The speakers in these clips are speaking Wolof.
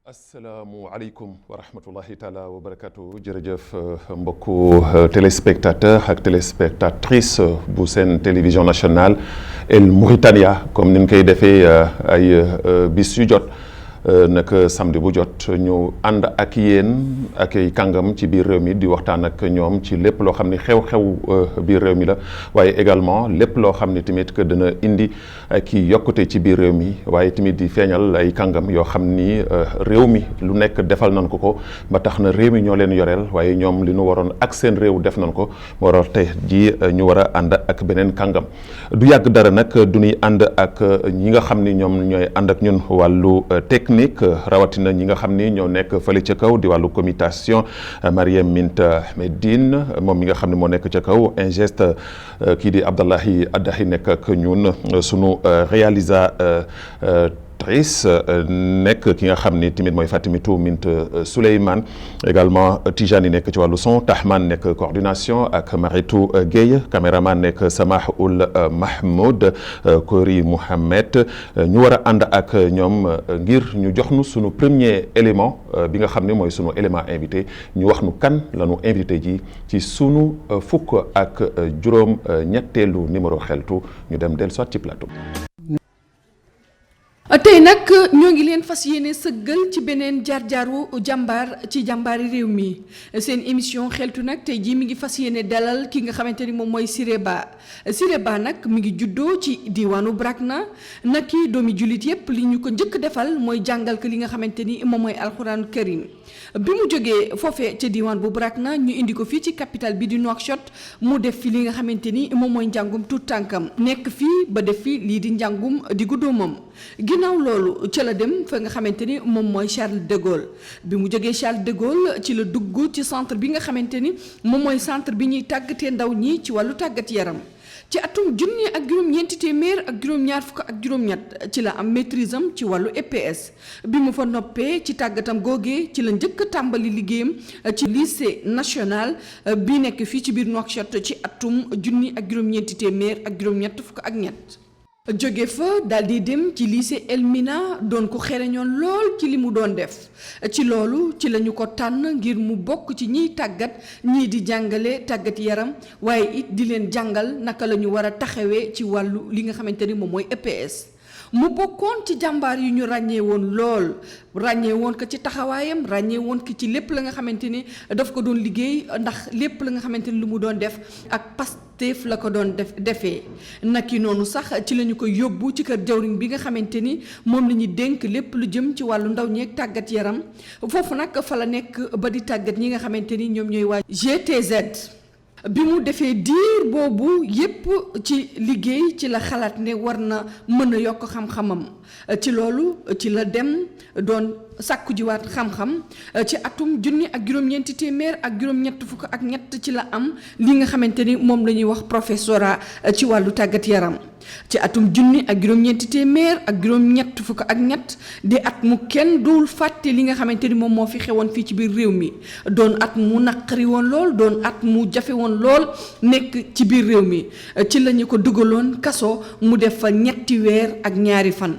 asalaamualeykum wa rahmatullahi taala wa barakatu jërëjëf mbokku téléspectateur ak téléspectatrice bu seen télévision nationale El Mauritania comme ni ñu koy defee ay bis yu jot nag samedi bu jot ñu ànd ak yéen ak ay kàngam ci biir réew mi di waxtaan ak ñoom ci lépp loo xam ne xew-xew biir réew mi la waaye également lépp loo xam ne tamit que dana indi ki yokkute ci biir réew mi waaye tamit di feeñal ay kàngam yoo xam ni réew mi lu nekk defal nañ ko ba tax na réew mi ñoo leen yoreel waaye ñoom li ñu waroon ak seen réew def nañ ko moo waral tey ji ñu war a ànd ak beneen kàngam du yàgg dara nag du ñuy ànd ak ñi nga xam ni ñoom ñooy ànd ak ñun wàllu technique rawatina ñi nga xam ni ñoo nekk fële ca kaw di wàllu communication Mariam Minta Medine moom mi nga xam ne moo nekk ca kaw ingeste kii di Abdallahi Addahi nekk ak ñun sunu réalisatrice nekk ki nga xam ni tamit mooy Fatimitou Mint Souleymane également Tijani nekk ci wàllu son Tahman nekk coordination ak Maritou Gueye caméraman nekk Samahoul Mahmoud Kori Mohamed ñu war a ànd ak ñoom ngir ñu jox nu sunu premier élément bi nga xam ne mooy sunu élément invité ñu wax nu kan la ñu invité ji ci sunu fukk ak juróom ñetteelu numéro xeltu ñu dem dellu soit ci plateau. tey nag ñoo ngi leen fas yéene sëggal ci beneen jaar-jaaru jàmbaar ci jàmbaari réew mi seen émission xeltu nag tey jii mi ngi fas yéene dalal ki nga xamante ni moom mooy Siré Ba nag mi ngi juddoo ci diwaanu Brakna nag ki doomi jullit yépp li ñu ko njëkk defal mooy jàngal ko li nga xamante ni moom mooy alxuraanu karim bi mu jógee foofee ca diwaan bu Brakna ñu indi ko fii ci capitale bi di Nouakchott mu def fi li nga xamante ni moom mooy njàngum tuut tànkam nekk fii ba def fi lii di njàngum diggu dóomam ginnaaw loolu ca la dem fa nga xamante ni moom mooy Charles de Gaulle bi mu jógee Charles de Gaulle ci la dugg ci centre bi nga xamante ni moom mooy centre bi ñuy tàggatee ndaw ñi ci wàllu tàggat yaram ci atum junni ak juróom-ñeenti téeméer ak juróom-ñaar fukk ak juróom-ñett ci la am maîtrise am ci wàllu EPS bi mu fa noppee ci tàggatam googee ci la njëkk a tàmbali liggéeyam ci lycée national bi nekk fii ci biir Nouakchott ci atum junni ak juróom-ñeenti téeméer ak juróom-ñett fukk ak ñett jóge fa daal di dem ci lycée Elmina doon ko xereñoon lool ci li mu doon def ci loolu ci lañu ko tànn ngir mu bokk ci ñiy tàggat ñii di jàngale tàggat yaram waaye it di leen jàngal naka la ñu war a taxawee ci wàllu li nga xamante ni moom mooy EPS mu bokkoon ci jàmbaar yu ñu ràññee woon lool ràññee woon ko ci taxawaayam ràññee woon ko ci lépp la nga xamante ni daf ko doon liggéey ndax lépp la nga xamante ni lu mu doon def ak Pastef la ko doon defee naki noonu sax ci la ñu ko yóbbu ci kër jawriñ bi nga xamante ni moom la ñuy dénk lépp lu jëm ci wàllu ndaw ñeeg tàggat yaram foofu nag fa la nekk ba di tàggat ñi nga xamante ni ñoom ñooy waa GTZ. bi mu defee diir boobu yépp ci liggéey ci la xalaat ne war na mën a yokk xam-xamam ci loolu ci la dem doon sàkku jiwaat xam-xam ci atum junni ak juróom-ñeenti téeméer ak juróom-ñett fukk ak ñett ci la am li nga xamante ni moom la ñuy wax professorat ci wàllu tàggat yaram ci atum junni ak juróom-ñeenti téeméer ak juróom-ñett fukk ak ñett di at mu kenn dul fàtte li nga xamante ni moom moo fi xewoon fii ci biir réew mi doon at mu naqari woon lool doon at mu jafe woon lool nekk ci biir réew mi ci la ñu ko dugaloon kaso mu def fa 3 weer ak 2 fan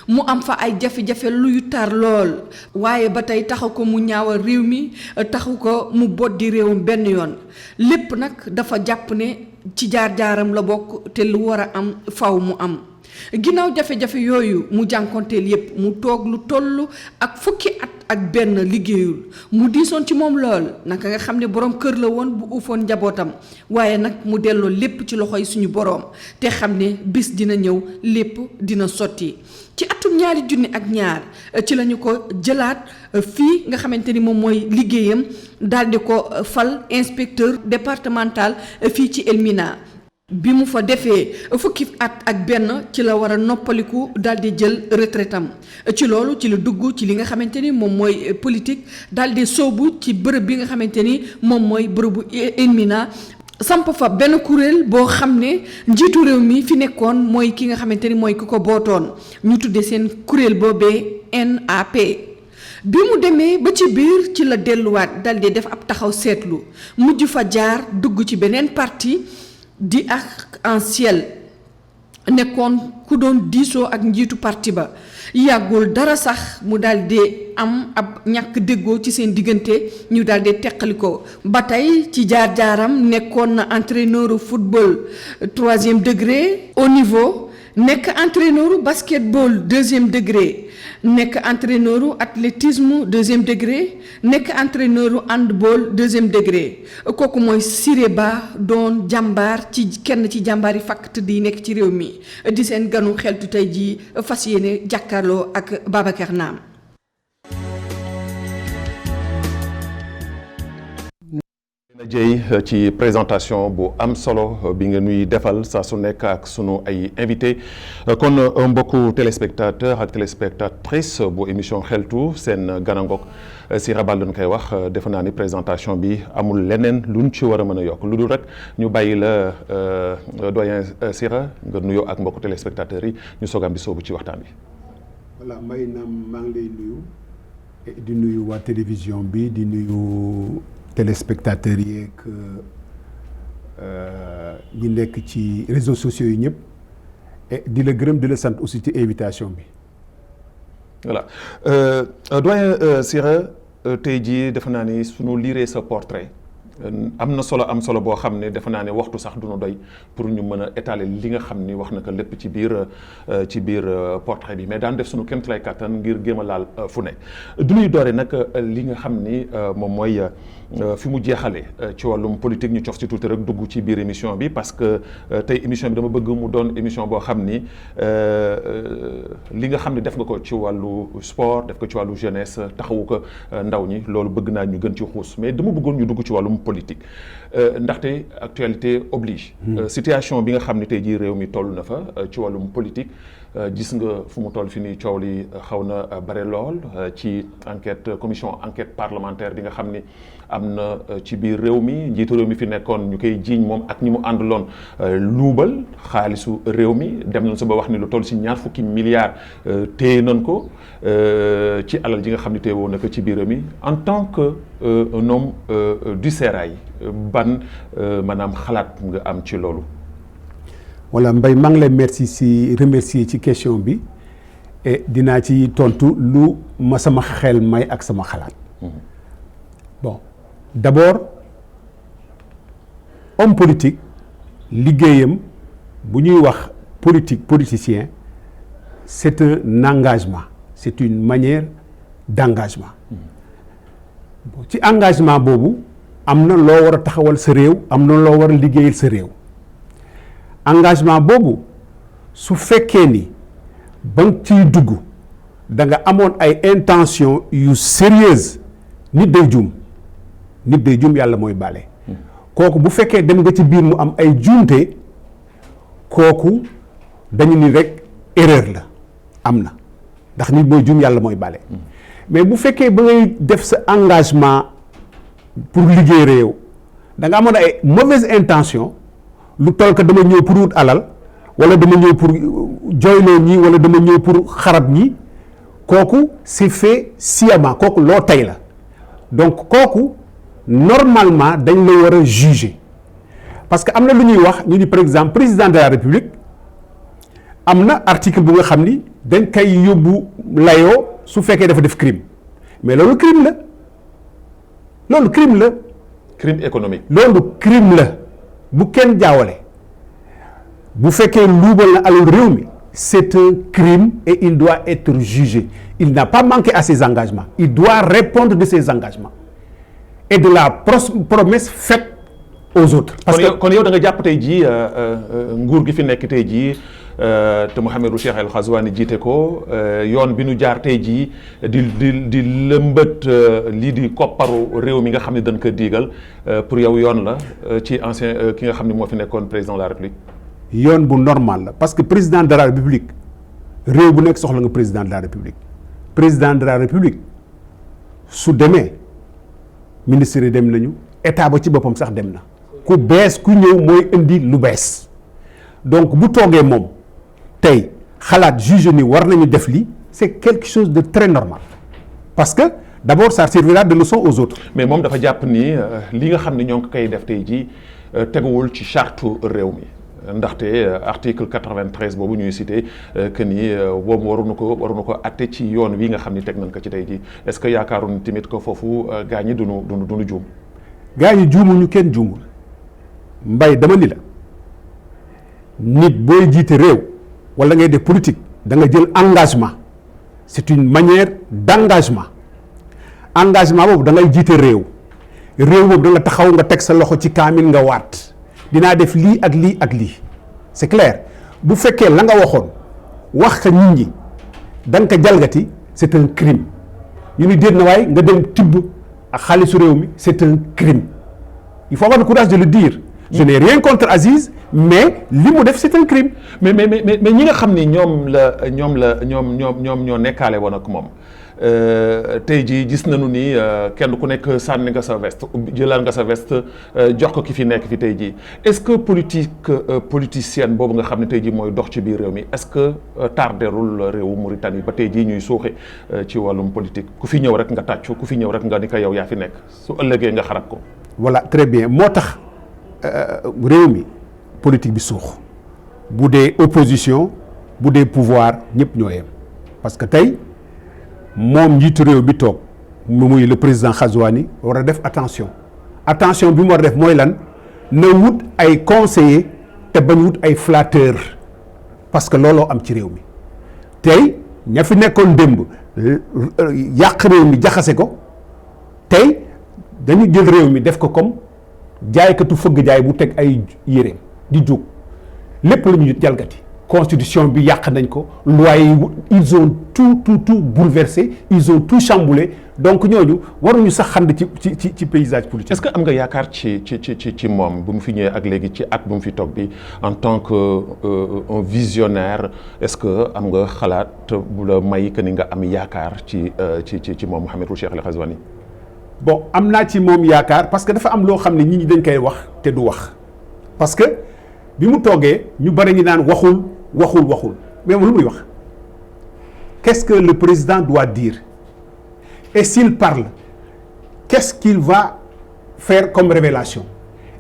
mu am fa ay jafe-jafe luy tar lool waaye ba tey taxu ko mu ñaawal réew mi taxu ko mu boddi réewam benn yoon lépp nag dafa jàpp ne ci jaar-jaaram la bokk te lu war a am faw mu am ginnaaw jafe-jafe yooyu mu jànkonteel yépp mu toog lu toll ak fukki at ak benn liggéeyul mu diisoon ci moom lool naka nga xam ne borom kër la woon bu uufoon njabootam waaye nag mu delloo lépp ci loxoy suñu boroom te xam ne bis dina ñëw lépp dina sotti ci atum 2002 ci lañu ko jëlaat fii nga xamante ni moom mooy liggéeyam daal di ko fal inspecteur départemental fii ci Elmina bi mu fa defee fukki at ak benn ci la war a noppaliku daal di jël retraitam ci loolu ci la dugg ci li nga xamante ni moom mooy politique daal di soobu ci bërëb bi nga xamante ni moom mooy bërëbu Elmina samp fa benn kuréel boo xam ne njiitu réew mi fi nekkoon mooy ki nga xamante ni mooy ku ko bootoon ñu tuddee seen kuréel boobee NAP. bi mu demee ba ci biir ci la delluwaat dal di def ab taxaw seetlu mujj fa jaar dugg ci beneen parti di Arc-en-Ciel nekkoon ku doon diisoo ak njiitu parti ba yàggul dara sax mu daal di am ab ñàkk déggoo ci seen diggante ñu daal di teqalikoo ba tey ci jaar-jaaram nekkoon na entraîneur football 3e degré au niveau nekk entraîneur basketball 2e degré nekk entraîneur athlétisme 2e degré nekk entraîneur handball 2e degré kooku mooy Siré Ba doon jàmbaar ci kenn ci jàmbaar yi fàkk tëdd yi nekk ci réew mi di seen ganu xeltu tey jii fas yéene jàkkaarloo ak Babacar Naam. Jëy ci présentation bu am solo bi nga nuy defal saa su nekk ak sunu ay invité kon mbokku téléspectateur ak téléspectatrice bu émission xeltu seen ganangook Siré Ba lañ koy wax defe naa ni présentation bi amul leneen luñ ci war a mën a yokk lu dul rek ñu bàyyi la doyen Siré nga nuyoo ak mbokku téléspectateurs yi ñu soogam di soobu ci waxtaan bi. voilà may naam maa ngi lay nuyu di nuyu waa télévision bi di nuyu téléspectateurs yi ak ñi nekk ci réseaux sociaux yi ñëpp di la gërëm di la sant aussi ci invitation bi. voilà doyen Siré tey jii defe naa ni sunu liiree sa portrait am na solo boo xam ne defe naa ne waxtu sax du nu doy pour ñu mën a étaler li nga xam ni wax na ko lépp ci biir portrait bi mais daan def sunu kéemtalaay kàttan ngir géem a laal fu ne du ñuy doore nag li nga xam ni moom mooy fi mu jeexale ci wàllum politique ñu cof ci tuuti rek dugg ci biir émission bi parce que tey émission bi dama bëgg mu doon émission boo xam ni li nga xam ne def nga ko ci wàllu sport def ko ci wàllu jeunesse taxawu ko ndaw ñi loolu bëgg naa ñu gën ci xuus mais dama bëggoon ñu dugg ci wàllum politique ndaxte actualité oblige. situation bi nga xam ne tey jii réew mi toll na fa ci wàllum politique gis nga fu mu toll fi ni coow li xaw na bare lool ci commission enquête parlementaire bi nga xam ni am na ci biir réew mi njiitu réew mi fi nekkoon ñu koy jiiñ moom ak ñi mu àndaloon luubal xaalisu réew mi dem nañ sa ba wax ni lu toll si 20 milliards téye nañ ko ci alal ji nga xam ne téye woon na ko ci biir réew mi en tant que un homme du sérail ban maanaam xalaat nga am ci loolu. voilà Mbaye maa ngi lay remercier ci question bi et dinaa ci tontu lu ma sama xel may ak sama xalaat. Bon d'abord homme politique liggéeyam bu ñuy wax politicien c'est un engagement c'est une manière d'engagement. ci engagement boobu am na loo war a taxawal sa réew am na loo war a liggéeyal sa réew. engagement boobu su fekkee ni ba nga ciy dugg da nga amoon ay intention yu sérieuse nit day juum yàlla mooy bale kooku bu fekkee dem nga ci biir mu am ay juumte kooku dañu ni rek erreur la am na ndax nit mooy juum yàlla mooy bale mais bu fekkee ba ngay def sa engagement pour liggéey réew da nga amoon ay mauvaise intention lu toll que dama ñëw pour wut alal wala dama ñëw pour jooyloo ñi wala dama ñëw pour xarab ñi kooku c'est fait sciemment kooku loo tey la donc kooku normalement dañ la war a juger parce que am na lu ñuy wax ñu ni par exemple président de la république am na article bu nga xam ni dañ koy yóbbu layoo su fekkee dafa def crime mais loolu crime la crime économique loolu crime la bu kenn jaawale bu fekkee luubal na alal réew mi c'est un crime et il doit être jugé il n'a pas manqué à ses engagements il doit répondre de ses engagements et de la promesse faite aux autres. parce que kon yow da nga jàpp tey jii nguur gi fi nekk tey jii te Mouhamadou Cheikh El Ghazouani jiite ko yoon bi nu jaar tey jii di lëmbët lii di kopparu réew mi nga xam ne dañ ko diigal pour yow yoon la ci ancien ki nga xam ne moo fi nekkoon président de la République. yoon bu normal la parce que président de la République réew bu nekk soxla nga président de la République président de la République su demee ministre yi dem nañu état ba ci boppam sax dem na ku bees ku ñëw mooy indi lu bees donc bu toogee moom tey xalaat juge ni war nañu def lii c'est quelque chose de très normal parce que d'abord ça servira de leçon aux autres. mais moom dafa jàpp ni li nga xam ne ñoo ngi koy def tey jii teguwul ci charte réew mi ndaxte article 93 boobu ñuy cité que ni boobu waruñu ko atte ci yoon wi nga xam ni teg nañ ko ci tey jii est-ce que yaakaaroon tamit ko foofu gaa ñi duñu juum. gaa ñi juumuñu kenn juumul mbay dama ni la nit booy jiite réew wala ngay def politique da nga jël engagement c'est une manière d'engagement boobu da ngay jiite réew boobu da nga taxaw nga teg sa loxo ci kaamil nga waat dinaa def lii ak lii ak lii c'est clair bu fekkee la nga waxoon wax ka nit ñi da nga ko jalgati c'est un crime ñu ni déet na waaye nga dem tibb ak xaalisu réew mi c'est un crime il faut avoir le courage de le dire. je n'ai rien contre Aziz mais li mu def c'est un crime. mais ñi nga xam ni ñoom ñoo nekkaale woon ak moom tey jii gis nañu ni kenn ku nekk sànni nga sa veste jëlaat nga sa veste jox ko ki fi nekk fi tey jii est-ce que politicienne boobu nga xam ne tey jii mooy dox ci biir réew mi est-ce que tarderul réewu Mauritanie ba tey jii ñuy suuxe ci wàllum politique ku fi ñëw rek nga tàccu ku fi ñëw rek nga ni ko yow yaa fi nekk su ëllëgee nga xarab ko. voilà très bien moo tax réew mi politique bi suux bu dee opposition bu dee pouvoir ñëpp ñoo yem parce que tey moom njiitu réew bi toog muy le président Ghazouani war a def attention bi mu war a def mooy lan na wut ay conseillers te bañ wut ay flatteurs parce que looloo am ci réew mi tey ña fi nekkoon démb yàq réew mi jaxase ko tey dañu jël réew mi def ko comme jaaykatu fëgg jaay bu teg ay yéreem di jóg lépp la ñu jalgati constitution bi yàq nañ ko loi yi ils ont tout bouleversé ils ont tout chamboulé donc ñooñu waruñu sax xand ci paysage politique. est-ce que am nga yaakaar ci moom bu mu fi ñëwee ak léegi ci at bu mu fi toog bi en tant que un visionnaire est-ce que am nga xalaat bu la may que ni nga am yaakaar ci moom Mouhamadou Cheikh El Ghazouani. bon am naa ci moom yaakaar parce que dafa am loo xam ne nit ñi dañ koy wax te du wax parce que bi mu toogee ñu bari ñi naan waxul mais lu muy wax qu'est-ce que le président doit dire et s'il parle qu'est-ce qu'il va faire comme révélation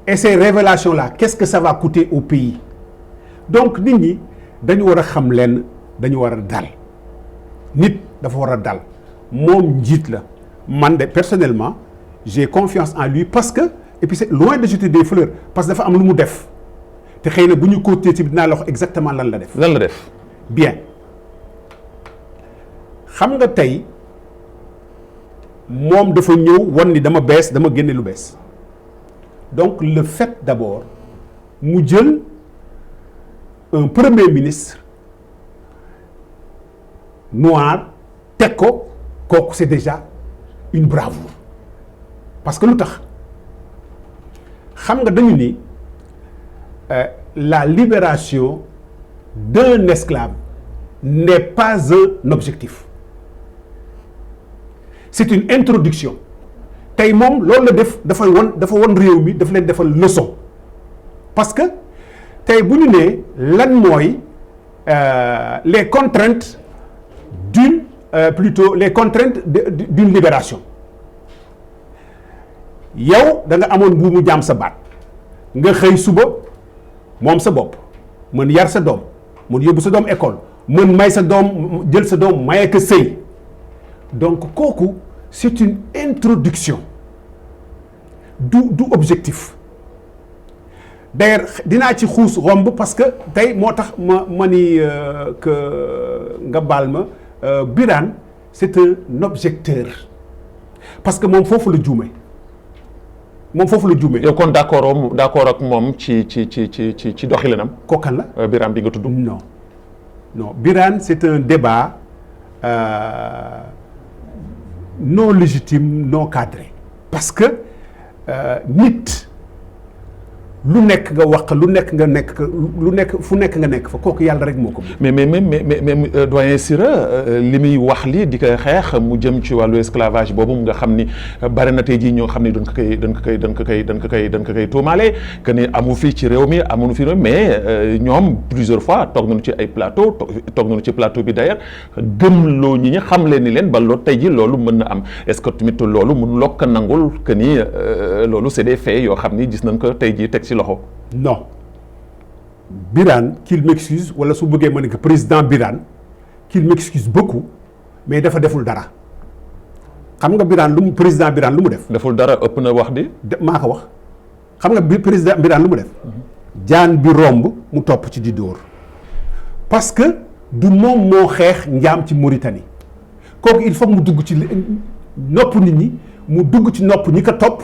et ces révélations là qu'est-ce que ça va coûter au pays donc nit ñi dañu war a xam leen dañu war a dal nit dafa war a dal moom njiit la. man de personnellement j'ai confiance en lui parce que et puis c'est loin de jeter des fleurs parce que dafa am lu mu def te xëy na bu ñu continuer ci dinaa la wax exactement lan la def. bien xam nga tey moom dafa ñëw wan ni dama génne lu bees donc le fait d'abord mu jël un premier ministre noir teg ko kooku c'est déjà une bravoure parce que lu tax xam nga dañu ni la libération d'un esclave n'est pas un objectif c'est une introduction tey moom loolu la def dafa won réew mi daf leen defal leçon parce que tey bu ñu nee lan mooy les contraintes les contraintes d'une libération yow da nga amoon buumu jaam sa baat nga xëy suba moom sa bopp mën yar sa doom mën yóbbu sa doom école mën may sa doom jël sa doom maye ko sëy donc kooku c'est une introduction du objectif d'ailleurs dinaa ci xuus romb parce que tey moo tax ma ni que nga baal ma Birane c'est un objecteur parce que moom foofu la juume yow kon d'accord ak moom ci doxilinam. kookan la Birame bi nga tudd. non non Birane c'est un débat non légitime non cadré parce que nit lu nekk nga wax lu nekk nga nekk lu nekk fu nekk nga nekk fa kooku yàlla rek moo ko. mais doyen Sira li muy wax li di ko xeex mu jëm ci wàllu esclavage boobu nga xam ni bari na tey jii ñoo xam ni dañ ko koy tuumaale que ni amu fii ci réew mi amuñu fi mais ñoom plusieurs fois toog nañu ci ay plateau toog nañu ci plateau bi d'ailleurs gëmloo ñi ñi xam leen ni leen ba loolu tey jii loolu mën na am est-ce que tamit loolu mun lokk nangul que ni loolu c'est des faits yoo xam ni gis nañ ko tey jii teg ci loxo. Non Birane qu'il m'excuse wala su bëggee ma ne que président Birane qu'il m'excuse beaucoup mais dafa deful dara xam nga Birane lu mu président Birane lu mu def. deful dara ëpp na wax di. maa ko wax xam nga bi président Birane lu mu def. jaan bi romb mu topp ci di dóor parce que du moom moo xeex njaam ci Mauritanie kooku il faut mu dugg ci nopp nit ñi mu dugg ci nopp ñi ko topp.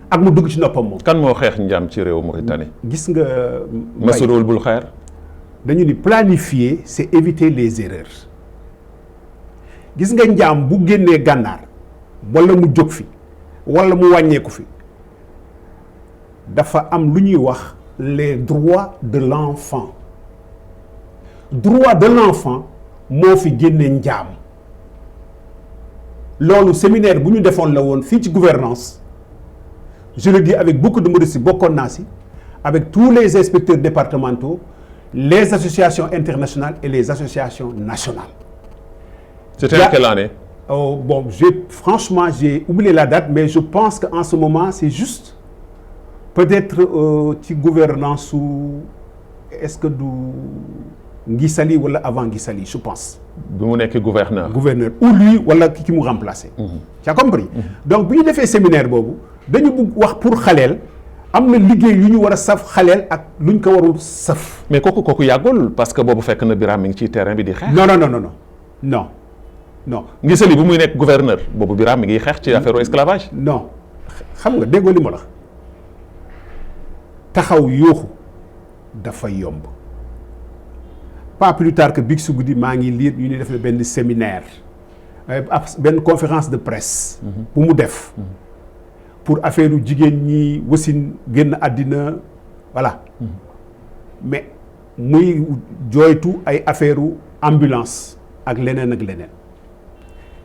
ak mu dugg ci noppam moom. kan moo xeex njaam ci réew Mauritanie. gis nga. Masroul bul xeer. dañu ni planifier c'est éviter les erreurs gis nga njaam bu génnee gànnaar wala mu jóg fi wala mu wàññeeku fi dafa am lu ñuy wax les droits de l'enfant droit de l'enfant moo fi génne njaam loolu séminaire bu ñu defoon la woon fii ci gouvernance je le dis avec beaucoup de modestie bokkoon naa si avec tous les inspecteurs départementaux les associations internationales et les associations nationales. C'était en quelle année? Oh, bon, franchement, j'ai oublié la date, mais je pense qu'en ce moment, c'est juste peut-être ci gouvernance ou est-ce que du Guy Sali wala avant Guy Sali, je pense. bi mu nekk gouverneur. Gouverneur ou lui wala ki mu remplacé. Tu as compris? Donc bu ñu defee séminaire boobu dañu bëgg wax pour xaleel am na liggéey yu ñu war a saf xaleel ak lu ñu ko warul saf. mais kooku yàggul parce que boobu fekk na Birame mi ngi ci terrain bi di xeex. non. Guy Sali bu muy nekk gouverneur boobu Birame mi ngi xeex ci affaire esclavage. non xam nga déggoo li ma la taxaw yooxu dafa yomb pas plus tard que biig su guddi maa ngi lire ñu ni def na benn séminaire benn conférence de presse. bu mu def. pour affaire u jigéen ñi wasin génn àddina voilà mais muy jooytu ay affaire u ambulance ak leneen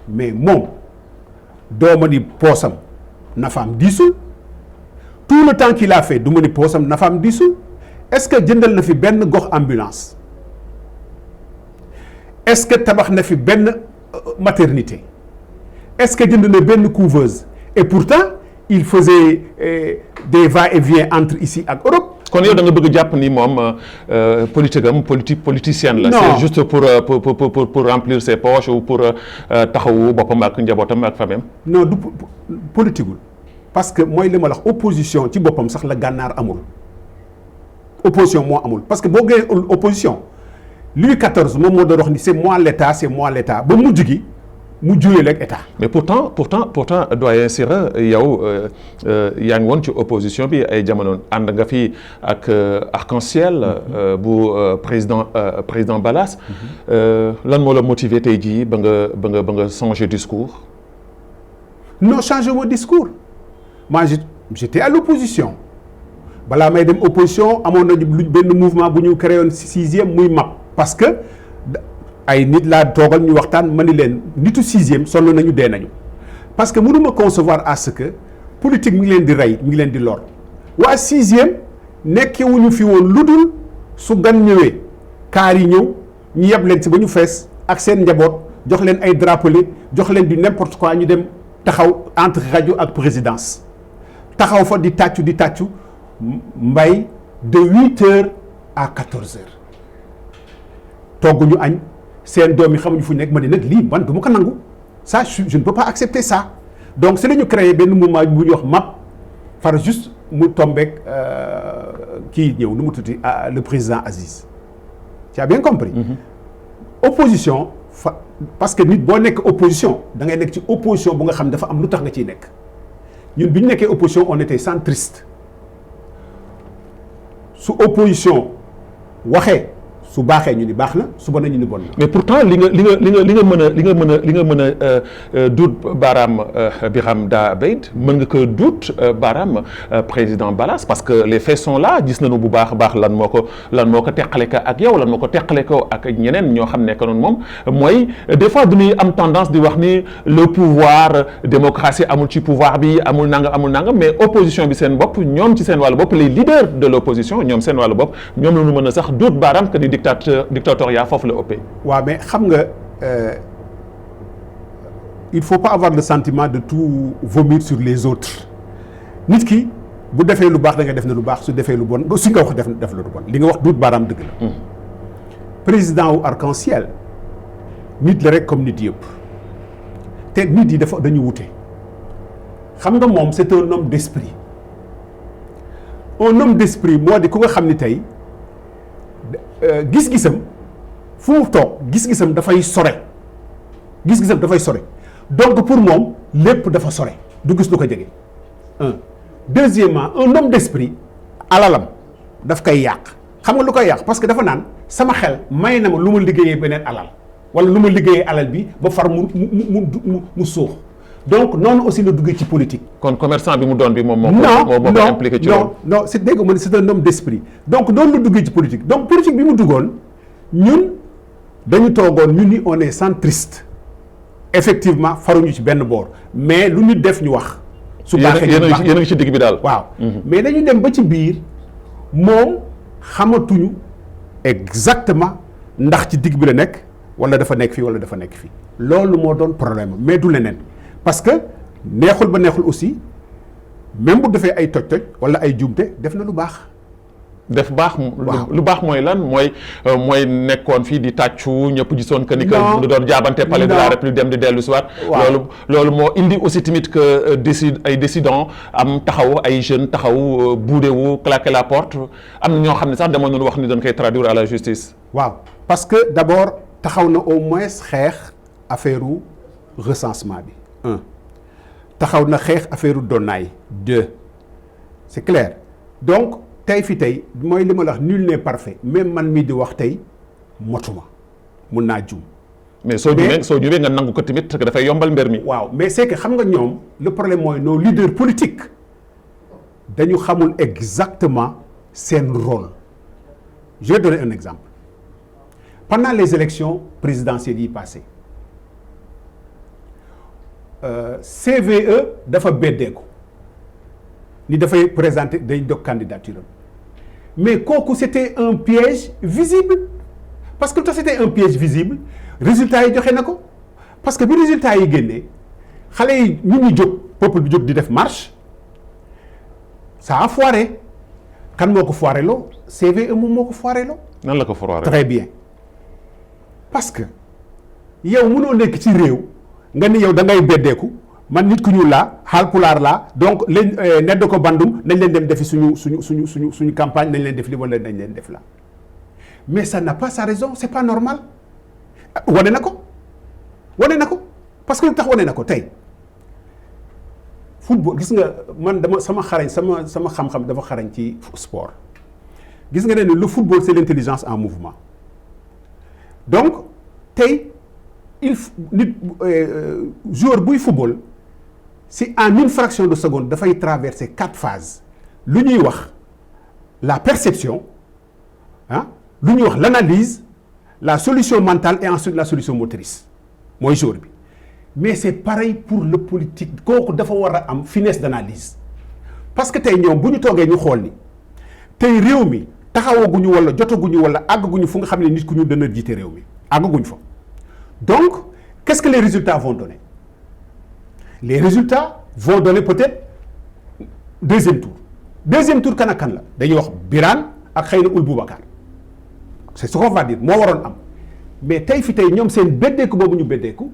mais moom dooma ni poosam nafaam diisul tout le temps qu'il a fait du ma ni poosam nafaam diisul est-ce que jëndal na fi benn gox ambulance est-ce que tabax na fi benn maternité est-ce que jënd na benn couveuse et pourtant il faisait des va-et-vient entre ici ak Europe. kon yow da nga bëgg jàpp ni moom politicienne la. c'est juste pour remplir ses poches ou pour taxawu boppam ak njabootam ak famem. non du politiqueul parce que mooy li ma la wax opposition ci boppam sax la gànnaar amul opposition moo amul parce que boo gee opposition Louis XIV moom moo doon wax ni c'est moi l'état ba mujj gi. mu juyee ak état. mais pourtant doyen Sira yow yaa ngi woon ci opposition bi ay jamono ànd nga fi ak arc-en-ciel bu président Balas. lan moo la motiver tey jii ba nga changer discours. non changer mon discours moi j'étais à l'opposition balaa may dem opposition amoon nañu benn mouvement bu ñu créé woon 6e muy MAP parce que. ay nit laa toogal ñu waxtaan ma ni leen nitu 6e sonn nañu dee nañu parce que mënuma concevoir à ce que politique mi ngi leen di rey mi ngi leen di lor waa 6e nekkewuñu fi woon lu dul su gan ñëwee kaar yi ñëw ñu yeb leen si ba ñu fees ak seen njaboot jox leen ay drapeau jox leen du n'importe quoi ñu dem taxaw entre rajo ak présidence taxaw fa di tàccu mbay de 8h à 14h togg ñu añ. seen doom yi xamuñu fu ñu nekk ma ne nag lii man du ma ko nangu ça je ne peux pas accepter ça donc c'est la ñu créé benn mouvement bu ñuy wax MAP far juste mu tombeek kii ñëw nu mu tuddati le président Aziz tu as bien compris. opposition parce que nit boo nekk opposition da ngay nekk ci opposition bu nga xam dafa am lu tax nga ciy nekk ñun bi ñu nekkee opposition on était centriste su opposition waxee su baaxee ñu ni baax na su bon ñu ni bon na. mais pourtant li nga mën a duut baaraam Birame Da Bèye mën nga ko duut baaraam président Balas parce que les faits sont là gis nañu bu baax a baax lan moo ko teqale ka ak yow lan moo ko teqale ko ak ñeneen ñoo xam ne que noonu moom mooy des fois dañuy am tendance di wax ni le pouvoir démocratie amul ci pouvoir bi amul nangam mais opposition bi seen bopp ñoom ci seen wàllu bopp les leaders de l'opposition ñoom seen wàllu bopp ñoom la ñu mën a sax duut baaraam que ni dictatoriat foofu la ëppee. waaw mais xam nga il faut pas avoir le sentiment de tout vomir sur les autres nit ki bu defee lu baax da nga def na lu baax su defee lu bon su nga wax def la lu bon li nga wax duut baaraam dëgg la. président wu arc-en-ciel nit la rek comme nit yëpp te nit yi dañu wute xam nga moom c'est un homme d'esprit moo di ku nga xam ni tey. gis-gisam fu mu toog gis-gisam dafay sore donc pour moom lépp dafa sore du gis lu ko jege deuxièmement un homme d'esprit alalam daf koy yàq xam nga lu koy yàq parce que dafa naan sama xel may na ma lu ma liggéeyee beneen alal wala lu ma liggéeyee alal bi ba far mu suux donc noonu aussi la duggee ci politique. kon commerçant bi mu doon bi moom moo ko impliqué ci loolu. non c'est dégg nga c'est un homme d'esprit donc noonu la duggee ci politique donc politique bi mu duggoon ñun dañu toogoon ñun ni on est centriste effectivement faruñu ci benn boor mais lu ñu def ñu wax. su baaxee yéen a ngi ci digg bi daal. waaw mais dañu dem ba ci biir moom xamatuñu exactement ndax ci digg bi la nekk wala dafa nekk fii wala dafa nekk fii loolu moo doon problème mais du leneen. parce que neexul ba neexul aussi même bu defee ay toj-toj wala ay juumte def na lu baax. def baax. lu baax mooy lan mooy nekkoon fii di tàccu ñëpp gisoon que ni que mu doon jaabante palais de la République dem di dellu si waat. loolu moo indi aussi tamit que ay décidents am taxaw ay jeunes taxaw buudewu claquer la porte am na ñoo xam ne sax dama doon wax ni dañ koy traduire à la justice. waaw parce que d'abord taxaw na au moins xeex affaire recensement bi. taxaw na xeex affaire donnaay 2 c'est clair donc tey fi tey mooy li ma la wax nul n'est parfait même man mii di wax tey motuma mun naa juum. mais soo juumee nga nangu ko tamit que dafay yombal mbir mi. waaw mais c'est que xam nga ñoom le problème mooy nos leaders politiques dañu xamul exactement seen rôle. Je vais donner un exemple pendant les élections présidentielles yi passées. CVE dafa beddeeku ni dafay présenter day dog candidature mais kooku c'était un piège visible parce que lu tax c'était un piège visible résultat yi joxe na ko parce que bi résultat yi génnee xale yi ñu jóg peuple bi jóg di def marche ça a foiré kan moo ko foiré loo CVE moom moo ko foiré loo. nan la ko foiré. très bien parce que yow mënoo nekk ci réew. nga ni yow da ngay beddeeku man nit ku ñuul laa Haalpulaar laa donc leen nedd ko bandum nañ leen dem defi suñu campagne nañ leen def li wala nañ leen def la mais ça n'a pas sa raison c'est pas normal wane na ko parce que lu tax wane na ko tey football gis nga man sama xam-xam dafa xarañ ci sport gis nga ne le football c'est l'intelligence en mouvement donc tey joueur buy football si en une fraction de seconde dafay traverser 4 phases lu ñuy wax la perception lu ñuy wax l'analyse la solution mentale et ensuite la solution motrice mooy joueur bi mais c'est pareil pour le politique kooku dafa war a am finesse d'analyse parce que tey ñoom bu ñu toogee ñu xool ni tey réew mi taxawaguñu wala jotaguñu wala àggaguñu fu nga xam ne nit ku ñu dana jiite réew mi àggaguñu fa. Donc, qu'est-ce que les résultats vont donner? Les résultats vont donner peut-être deuxième tour. Deuxième tour kan ak kan la dañuy wax Birane ak xëy na Ould Boubacar c'est ce qu'on va dire moo waroon am mais tey fi tey ñoom seen beddeeku boobu ñu beddeeku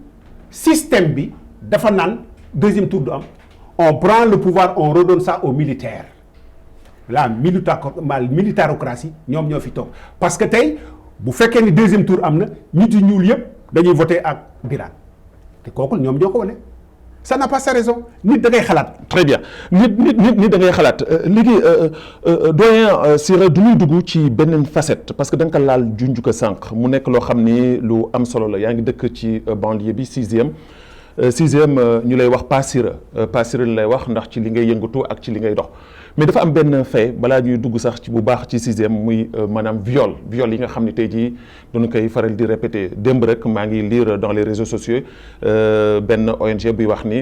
système bi dafa naan deuxième tour du am on prend le pouvoir on redonne ça aux militaires la militairocratie ñoom ñoo fi toog parce que tey bu fekkee ni deuxième tour am na nit yu ñuul yëpp dañuy voter ak Birane te kooku ñoom ñoo ko wane ça n'a pas sa raison nit da ngay xalaat. très bien nit da ngay xalaat léegi doyen Siré du ñuy dugg ci beneen facette parce que da nga ko laal junj ko sànq mu nekk loo xam ni lu am solo la yaa ngi dëkk ci banlieue bi 6e ñu lay wax Pa Siré la lay wax ndax ci li ngay yëngatu ak ci li ngay dox mais dafa am benn fait balaa ñuy dugg sax ci bu baax ci 6e muy maanaam viol yi nga xam ne tey jii dañu koy faral di répéter démb rek maa ngi lire dans les réseaux sociaux benn ONG buy wax ni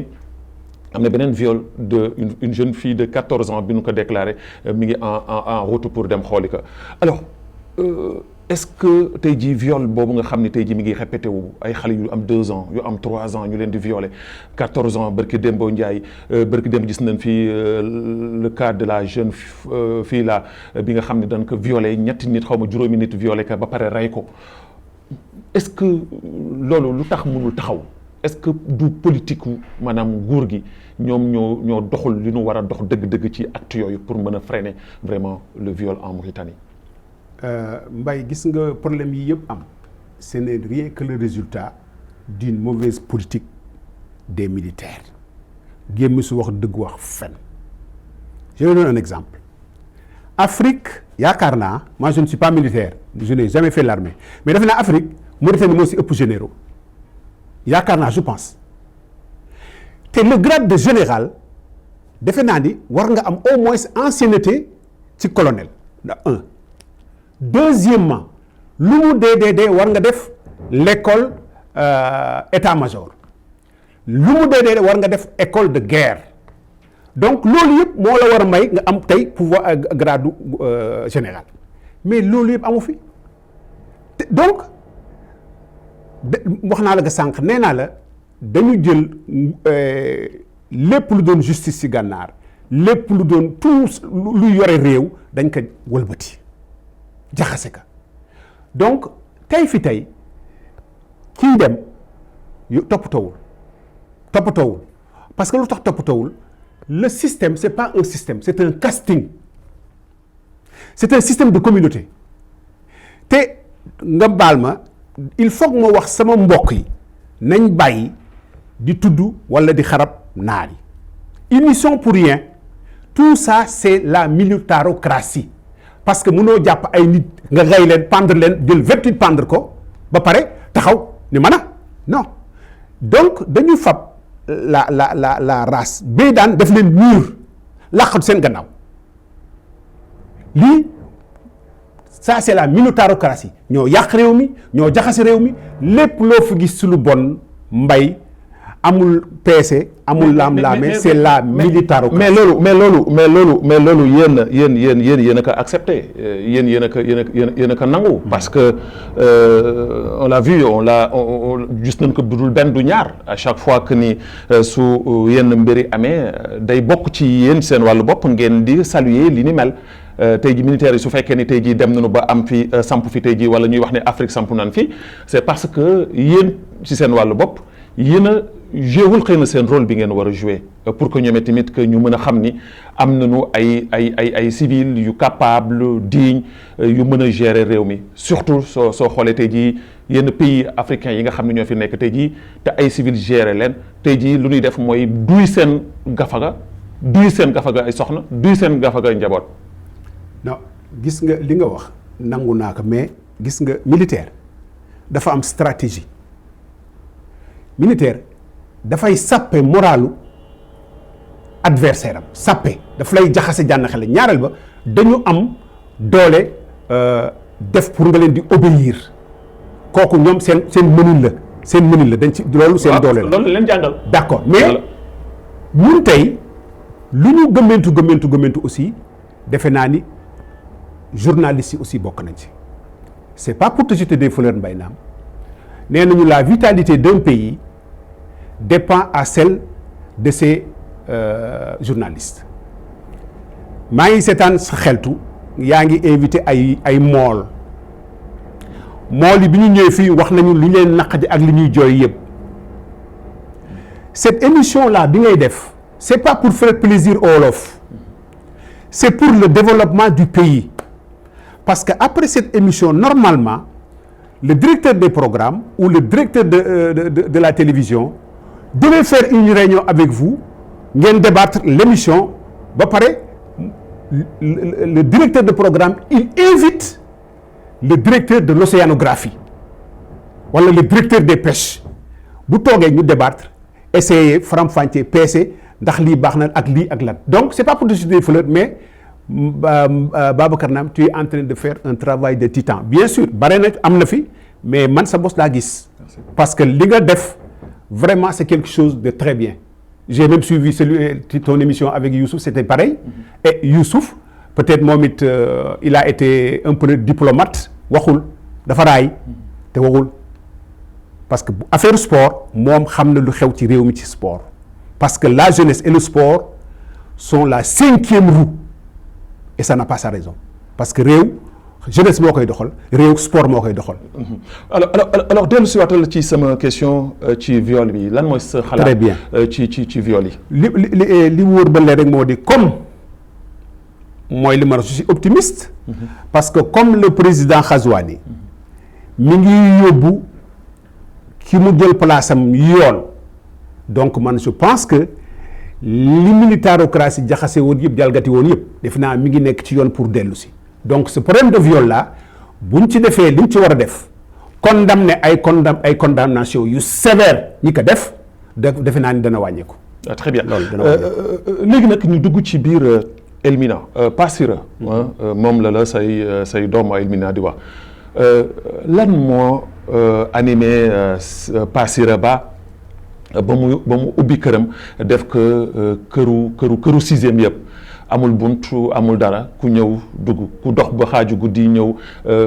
am na beneen viol de une jeune fille de 14 ans bi ñu ko déclaré mi ngi en route pour dem xooli ko alors est-ce que tey jii viol boobu nga xam ne tey jii mi ngi répété wu ay xale yu am 2 ans yu am 3 ans ñu leen di violer 14 ans barki Dembo Ndiaye barki Dembo gis nañ fi le cas de la jeune fille là bi nga xam ne dañ ko violé ñetti nit xaw ma juróomi nit violé ka ba pare rey ko est-ce que loolu lu tax mënul taxaw est-ce que du politique maanaam nguur gi ñoom ñoo doxul li ñu war a dox dëgg-dëgg ci acte yooyu pour mën a freiner vraiment le viol en Mauritanie. Mbaye gis nga problème yi yëpp am ce n'est rien que le résultat d'une mauvaise politique des militaires gémmi su wax dëgg wax fen je vais donner un exemple Afrique yaakaar naa moi je ne suis pas militaire je n'ai jamais fait l'armée mais defe naa Afrique Mauritanie moo si ëpp généraux yaakaar naa je pense te le grade de général defe naa ni war nga am au moins ancienneté ci colonel da un deuxièmement lu mu dee war nga def l'école état-major lu mu dee war nga def école de guerre donc loolu yëpp moo la war a may nga am tey pouvoir grade général mais loolu yëpp amu fi donc wax naa la nga sànq nee naa la dañu jël lépp lu doon justice ci gànnaar lépp lu doon tout lu yore réew dañ ko wëlbati jaxase ka donc tey fi tey kii dem toppatoowul parce que lu tax toppatoowul le système c'est pas un système c'est un casting c'est un système de communauté te nga baal ma il faut que ma wax sama mbokk yi nañ bàyyi di tudd wala di xarab naar yi ils n'y sont pour rien tout ça c'est la militarocratie parce que mënoo jàpp ay nit nga rey leen pendre leen jël vertu pendre ko ba pare taxaw ni mën a non donc dañuy fab la race bee daan def leen mur làqatu seen gannaaw lii ça c'est la militarocratie ñoo yàq réew mi ñoo jaxase réew mi lépp loo fi gis su lu bon mbay amul peese amul laam-laame c'est la militarocratie. mais loolu yéen a ko accepté yéen a ko nangu. parce que on l'a vu on gis nañ ko budul benn du ñaar à chaque fois que ni su yenn mbiri amee day bokk ci yéen seen wàllu bopp ngeen di saluer li ni mel. tey ji militaires yi su fekkee ni tey ji dem nañu ba am fi samp fi tey ji wala ñuy wax ne Afrique samp nan fi c'est parce que yéen ci seen wàllu bopp yéen a joué xëy na seen rôle bi ngeen war a jouer pour que ñoom tamit que ñu mën a xam ni am nañu ay civils yu capable digne yu mën a gérer réew mi surtout soo xoolee tey jii yenn pays africains yi nga xam ne ñoo fi nekk tey jii te ay civils gérer leen tey jii lu ñuy def mooy duy seen gafaga ay soxna duy seen gafaga ay njaboot. non gis nga li nga wax nangu naa ko mais gis nga militaire dafa am stratégie militaire dafay sappe moralu adversaire am sappe daf lay jaxase jànn xale ñaareel ba dañu am doole def pour nga leen di obéir kooku ñoom seen mënin la dañ ci loolu seen doole la loolu leen jàngal d'accord mais ñun tey lu ñu gëmmentu aussi defe naa ni journalistes yi aussi bokk nañ ci c'est pas pour te jeter des fleurs mbay naam nee nañu la vitalité d'un pays dépend à celle de ses journalistes maa ngi seetaan sa xeltu yaa ngi invité ay mool yi bi ñu ñëwee fii wax nañu lu ñu leen naqadi ak li ñuy jooy yëpp cette émission là bi ngay def c'est pas pour faire plaisir au wolof c'est pour le développement du pays parce que après cette émission normalement le directeur des programmes ou le directeur de la télévision devait faire une réunion avec vous ngeen débattre l'émission ba pare le directeur de programme il invite le directeur de l'océanographie wala le directeur des pêches bu toogee ñu débattre essayer faram-fàccee peese ndax lii baax na ak lii ak lan donc c'est pas pour te jeter des fleurs mais Babacar Naam tu es en train de faire un travail de titan bien sûr bare na am na fi mais man sa bos laa gis parce que li nga def vraiment c'est quelque chose de très bien j'ai même suivi ton émission avec Youssouf c'était pareil et Youssouf peut-être moom it il a été un peu diplomate waxul dafa raay te waxul parce que affaire sport moom xam na lu xew ci réew mi ci sport parce que la jeunesse et le sport sont la 5e roue et ça n'a pas sa raison parce que réew jeunesse moo koy doxal réew sport moo koy doxal. alors dellu si waatal ci sama question ci viol bi lan mooy sa xalaat. très bien ci viol yi. li wóor ba léegi rek moo di comme mooy li ma je suis optimiste. parce que comme le président Ghazouani mi ngi yóbbu ki mu jël place am yoon donc man je pense que li militairocratie jaxase woon yëpp jalgati woon yëpp def naa mi ngi nekk ci yoon pour dellu si. donc ce problème de viol là buñ ci defee liñ ci war a def condamné ay condamnation yu sévère ñi ko def defe naa ni dana wàññeeku. très bien loolu dana wàññeeku. léegi nag ñu dugg ci biir Elmina Passira moom la say doomu Elmina di wax lan moo animé Passira ba mu ubbi këram def ko këru 6e yëpp. amul buntu amul dara ku ñëw dugg ku dox ba xaaju guddi ñëw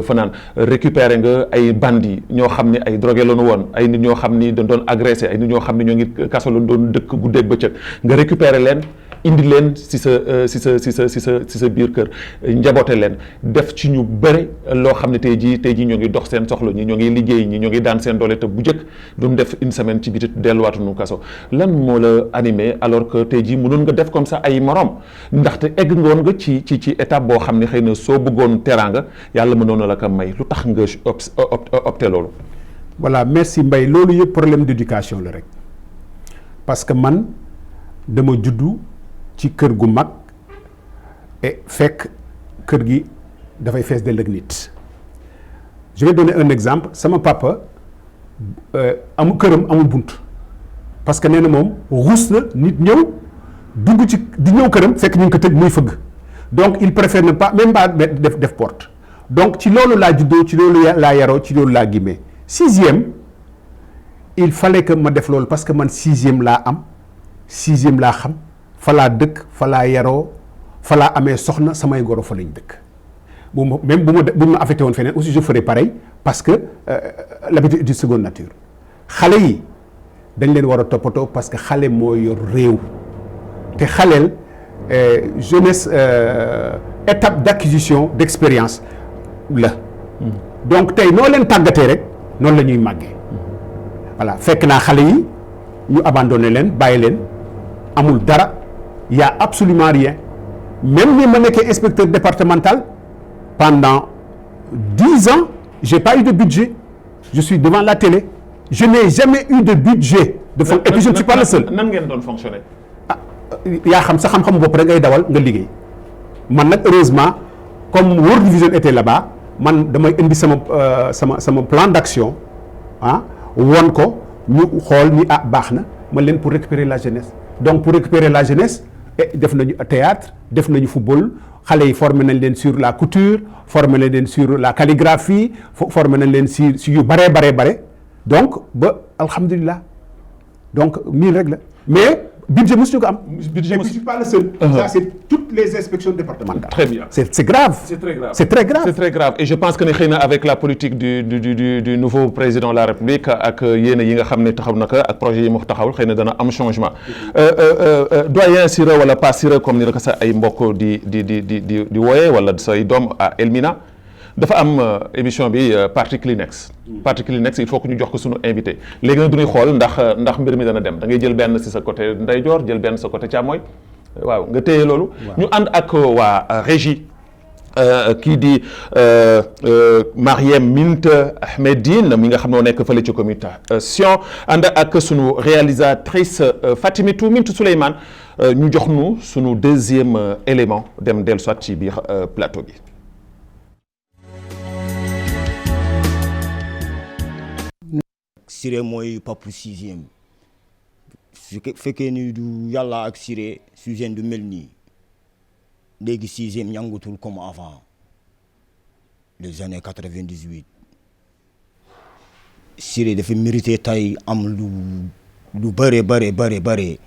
fanaan récupérer nga ay bandits ñoo xam ne ay drogué lañu woon ay nit ñoo xam ni dañ doon agressé ay nit ñoo xam ne ñoo ngi kaso lañu doon dëkk guddeeg bëccëg nga récupérer leen indi leen si sa biir kër njaboote leen def ci ñu bëri loo xam ne tey jii ñoo ngi dox seen soxla ñi ñoo ngi liggéey ñi ñoo ngi daan seen doole te bu njëkk duñ def une semaine ci biti delluwaatuñu kaso lan moo la animé alors que tey jii mënoon nga def comme ça ay morom ndaxte egg ngoon nga ci étape boo xam ne xëy na soo bëggoon teraanga yàlla mënoon na la ko may lu tax nga opté loolu. voilà merci Mbaye loolu yëpp problème d'éducation la rek parce que man dama juddu ci kër gu mag et fekk kër gi dafay fees dell ak nit je vais donner un exemple sama papa amul këram amul bunt parce que nee na moom ruus na nit ñëw dugg ci di ñëw këram fekk ñu ngi ko tëj muy fëgg donc il préfère ne pas même pas def porte donc ci loolu laa juddoo ci loolu laa yaroo ci loolu laa gimmee 6e il fallait que ma def loolu parce que man 6e laa am 6e laa xam fa laa dëkk fa laa yaroo fa laa amee soxna samay goro fa lañ dëkk même bu ma affecté woon feneen aussi je ferai pareil parce que l'habitude est de seconde nature xale yi dañ leen war a toppatoo parce que xale moo yor réew te xaleel jeunesse étape d'acquisition d'expérience la donc tey noo leen tàggatee rek noonu la ñuy màggee voilà fekk naa xale yi ñu abandonné leen bàyyi leen amul dara y a absolument rien même ni ma nekkee inspecteur départemental pendant 10 ans j'ai pas eu de budget je suis devant la télé je n'ai jamais eu de budget de fonds et puis je ne suis pas le seul. nan ngeen doon fonctionner. yaa xam sa xam-xam bopp rek ngay dawal nga liggéey man nag heureusement comme World Vision était là-bas man damay indi sama plan d'action won ko ñu xool ni baax na man leen pour récupérer la jeunesse donc pour récupérer la jeunesse def nañu théâtre def nañu football xale yi formé nañ leen sur la couture formé nañ leen sur la calligraphie formé nañ leen si yu bare donc ba alhamdulilah donc miin rek la mais budget mosuñu ko am. budget je ne suis pas le seul. Ça c'est toutes les inspections départementales. Très bien. C'est grave. C'est très grave. C'est très grave. C'est très grave et je pense que ne xëy na avec la politique du nouveau président de la République ak yéen yi nga xam ne taxaw na ko ak projet yi mu taxawul xëy na dana am changement. doyen Sira wala pas Sira comme ni la ko sa ay mbokk di wooyee wala say doom à Elmina dafa am émission bi Parti Kleenex. Parti Kleenex il faut que ñu jox ko suñu invité léegi nag du ñuy xool ndax mbir mi dana dem da ngay jël benn ci sa côté ndeyjoor jël benn sa côté càmmooñ waaw nga téye loolu. ñu ànd ak waa régie kii di Mariem Mint Ahmedine mi nga xam noo nekk fële ci communication ànd ak sunu réalisatrice Fatimitou Mint Souleymane ñu jox nu sunu deuxième élément dem dellu soit ci biir plateau bi. Siré mooy papu sixième su fekkee ni du yàlla ak Siré sixième du mel nii léegi sixième ñangutul comme avant les années 98 Siré dafa mérité tey am lu bëre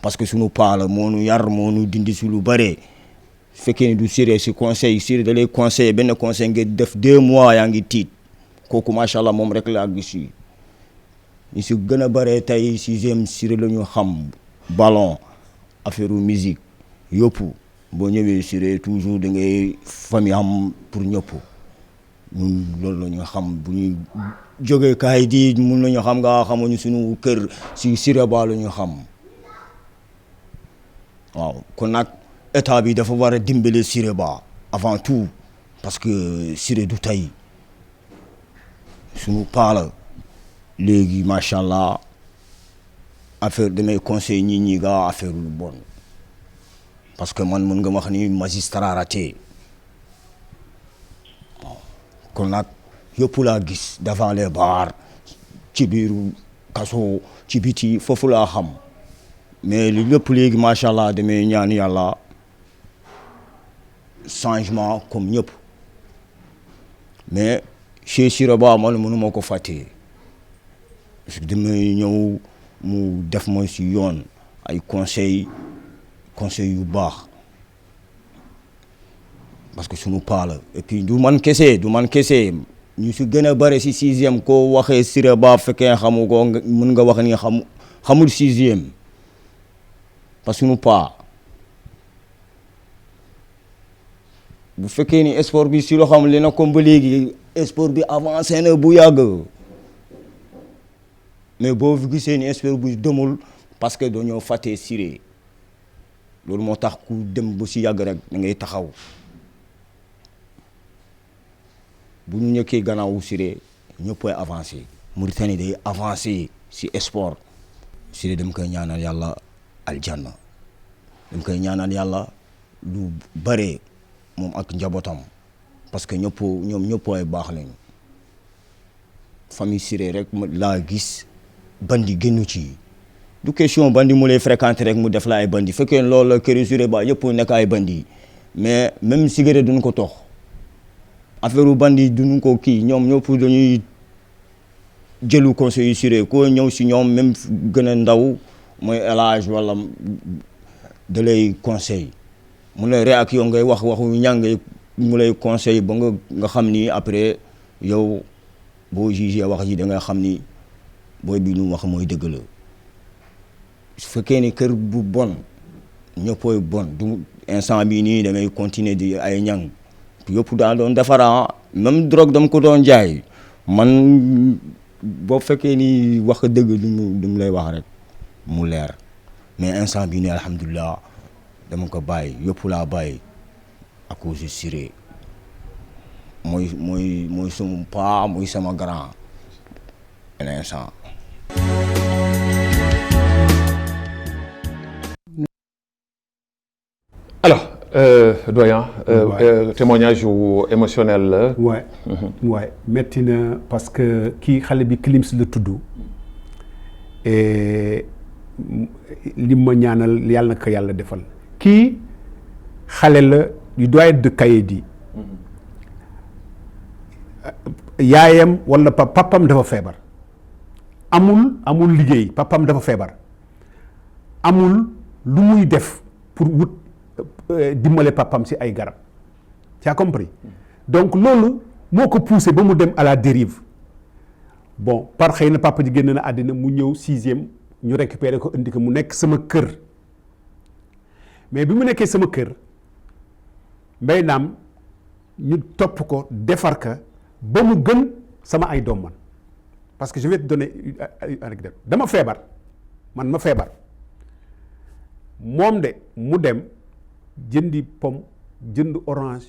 parce que sunu paa la moo nu yar moo nu dindi si lu bëre su fekkee ni du Siré si conseil Siré da lay conseiller benn conseil nga def 2 mois yaa ngi tiit kooku macha allah moom rek laa gis yi ñu si gën a bare tey sixième Siré la ñu xam ballon affaire musique yëpp boo ñëwee Siré toujours da ngay famille am pour ñëpp ñun loolu la ñu xam bu ñuy jógee kaay di mun nañu xam nga xamuñu suñu kër si Siré Ba la ñu xam waaw kon nag état bi dafa war a dimbale Siré Ba avant tout parce que Siré du tey suñu paa la léegi macha allah affaire damay conseil ñi ga affaire lu bon parce que man mën nga wax ni magistrat raté waaw kon nag yëpp laa gis devant les bars ci biiru kaso ci biti foofu laa xam mais li lépp léegi macha allah damay ñaan yàlla changement comme ñëpp mais chez Siré Ba man mënuma ko fàtte. parce que damay ñëw mu def ma si yoon ay conseil yu baax parce que sunu paa la et puis du man kese ñu si gën a bëri si sixième koo waxee Siré Ba fekkee xamu ko mën nga wax ni xamul sixième parce que sunu paa bu fekkee ni sport bi si loo xam li na comme ba léegi sport bi avancé na bu yàgg mais boo gisee ni sport bu demul parce que dañoo fàtte Siré loolu moo tax ku dem ba si yàgg rek da ngay taxaw bu ñu ñëkkee gannaawu Siré ñëppay avancé Mauritanie day avancé si sport Siré dama koy ñaanal yàlla aljanna dama koy ñaanal yàlla lu bare moom ak njabootam parce que ñoom ñëpp ay baax lañu famille Siré rek laa gis bandi génnu ci du question bandi mu lay fréquenter rek mu def la ay bandi fekkee loolu la këri Siré Ba yëpp nekk ay bandi mais même cigarette duñ ko tox affaire bandi duñ ko kii ñoom ñëpp dañuy jëlu conseil yu Siré koo ñëw si ñoom même gën a ndaw mooy élage wala da lay conseil mu lay réaction ngay waxu ñàng mu lay conseil ba nga xam ni après yow boo jugé wax ji da nga xam ni booy bi lu wax mooy dëgg la su fekkee ni kër bu bon ñëppooy bon du instant bii nii da ngay continuer di ay ñang yëpp daa doon defara même drogue dama ko doon jaay man boo fekkee ni wax dëgg du mu lay wax rek mu leer mais instant bii nii alhamdulilah dama ko bàyyi yëpp laa bàyyi à cause de Siré mooy sama paa mooy sama grand instant. Alors, doyen, témoignage émotionnel la. Ouais, metti na parce que kii xale bi Klims la tudd et li ma ñaanal yàlla na ko yàlla defal kii xale la du doit être de Kayedi yaayam wala papam dafa feebar amul liggéey papam dafa feebar amul lu muy def pour wut dimbale papam si ay garab tu as compris donc loolu moo ko poussé ba mu dem à la dérive bon par xëy na papa ji génn na àddina mu ñëw sixième ñu récupérer ko indi ko mu nekk sama kër mais bi mu nekkee sama kër mbay naam ñu topp ko defar ka ba mu gën sama ay doom man parce que je vais te donner une anecdote dama feebar ma feebar moom de mu dem jëndi pomme jënd orange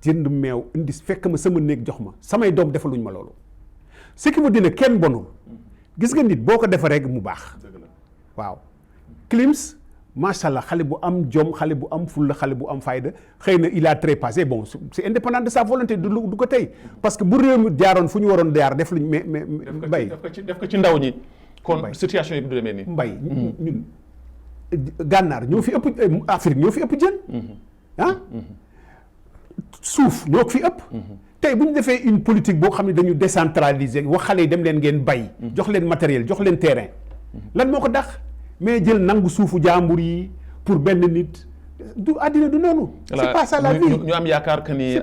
jënd meew indi fekk ma sama néeg jox ma samay doom defaluñ ma loolu ce qui veut dire ne kenn bonul gis nga nit boo ko defee rek mu baax waaw Klims macha allah xale bu am jom xale bu am fulla xale bu am fayda xëy na il a trépassé bon c'est indépendant de sa volonté du ko tey parce que bu réew mi jaaroon fu ñu waroon jaar def luñ mais mbay def ko ci ndaw ñi kon situation yi du demee nii mbay ñun gànnaar ñoo fi ëpp Afrique ñoo fi ëpp jën ah suuf ñoo fi ëpp tey bu ñu defee une politique boo xam ne dañu décentraliser wax xale yi dem leen ngeen bay jox leen matériel jox leen terrain lan moo ko dàq mais jël nangu suufu jàmbur yi pour benn nit du àddina du noonu. c'est pas ça la vie ñu am yaakaar que ni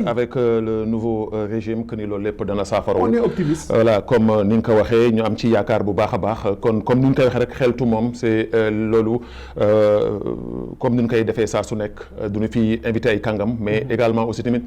avec le nouveau régime que ni loolu lépp dana saafara. on est optimiste. voilà comme ni nga ko waxee ñu am ci yaakaar bu baax a baax kon comme ni ñu koy waxee rek xeltu moom c'est loolu comme ni ñu koy defee saa su nekk du ñu fi invité ay kàngam mais également aussi tamit.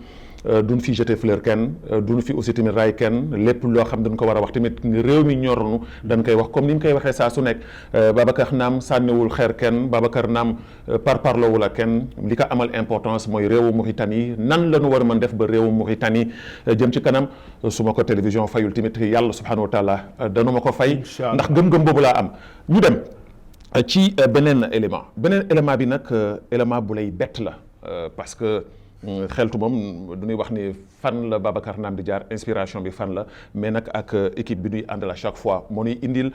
duñ fi jeter fleur kenn duñ fi aussi tamit raay kenn lépp loo xam dañ ko war a wax tamit réew mi ñornu dañ koy wax comme ni ñu koy waxee saa su nekk Babacar Naam sànniwul xeer kenn Babacar Naam parparloowul ak kenn li ko amal importance mooy réewu Mauritanie nan la ñu war a mën def ba réewu Mauritanie jëm ci kanam su ma ko télévision fayul tamit yàlla subhanahu wa taala danu ma ko fay ndax gëm-gëm boobu laa am ñu dem ci beneen élément bi nag élément bu lay bett la parce que xeltu moom du ñuy wax ni fan la Babacar Naam di jaar inspiration bi fan la mais nag ak équipe bi ñuy àndal à chaque fois moo ñuy indil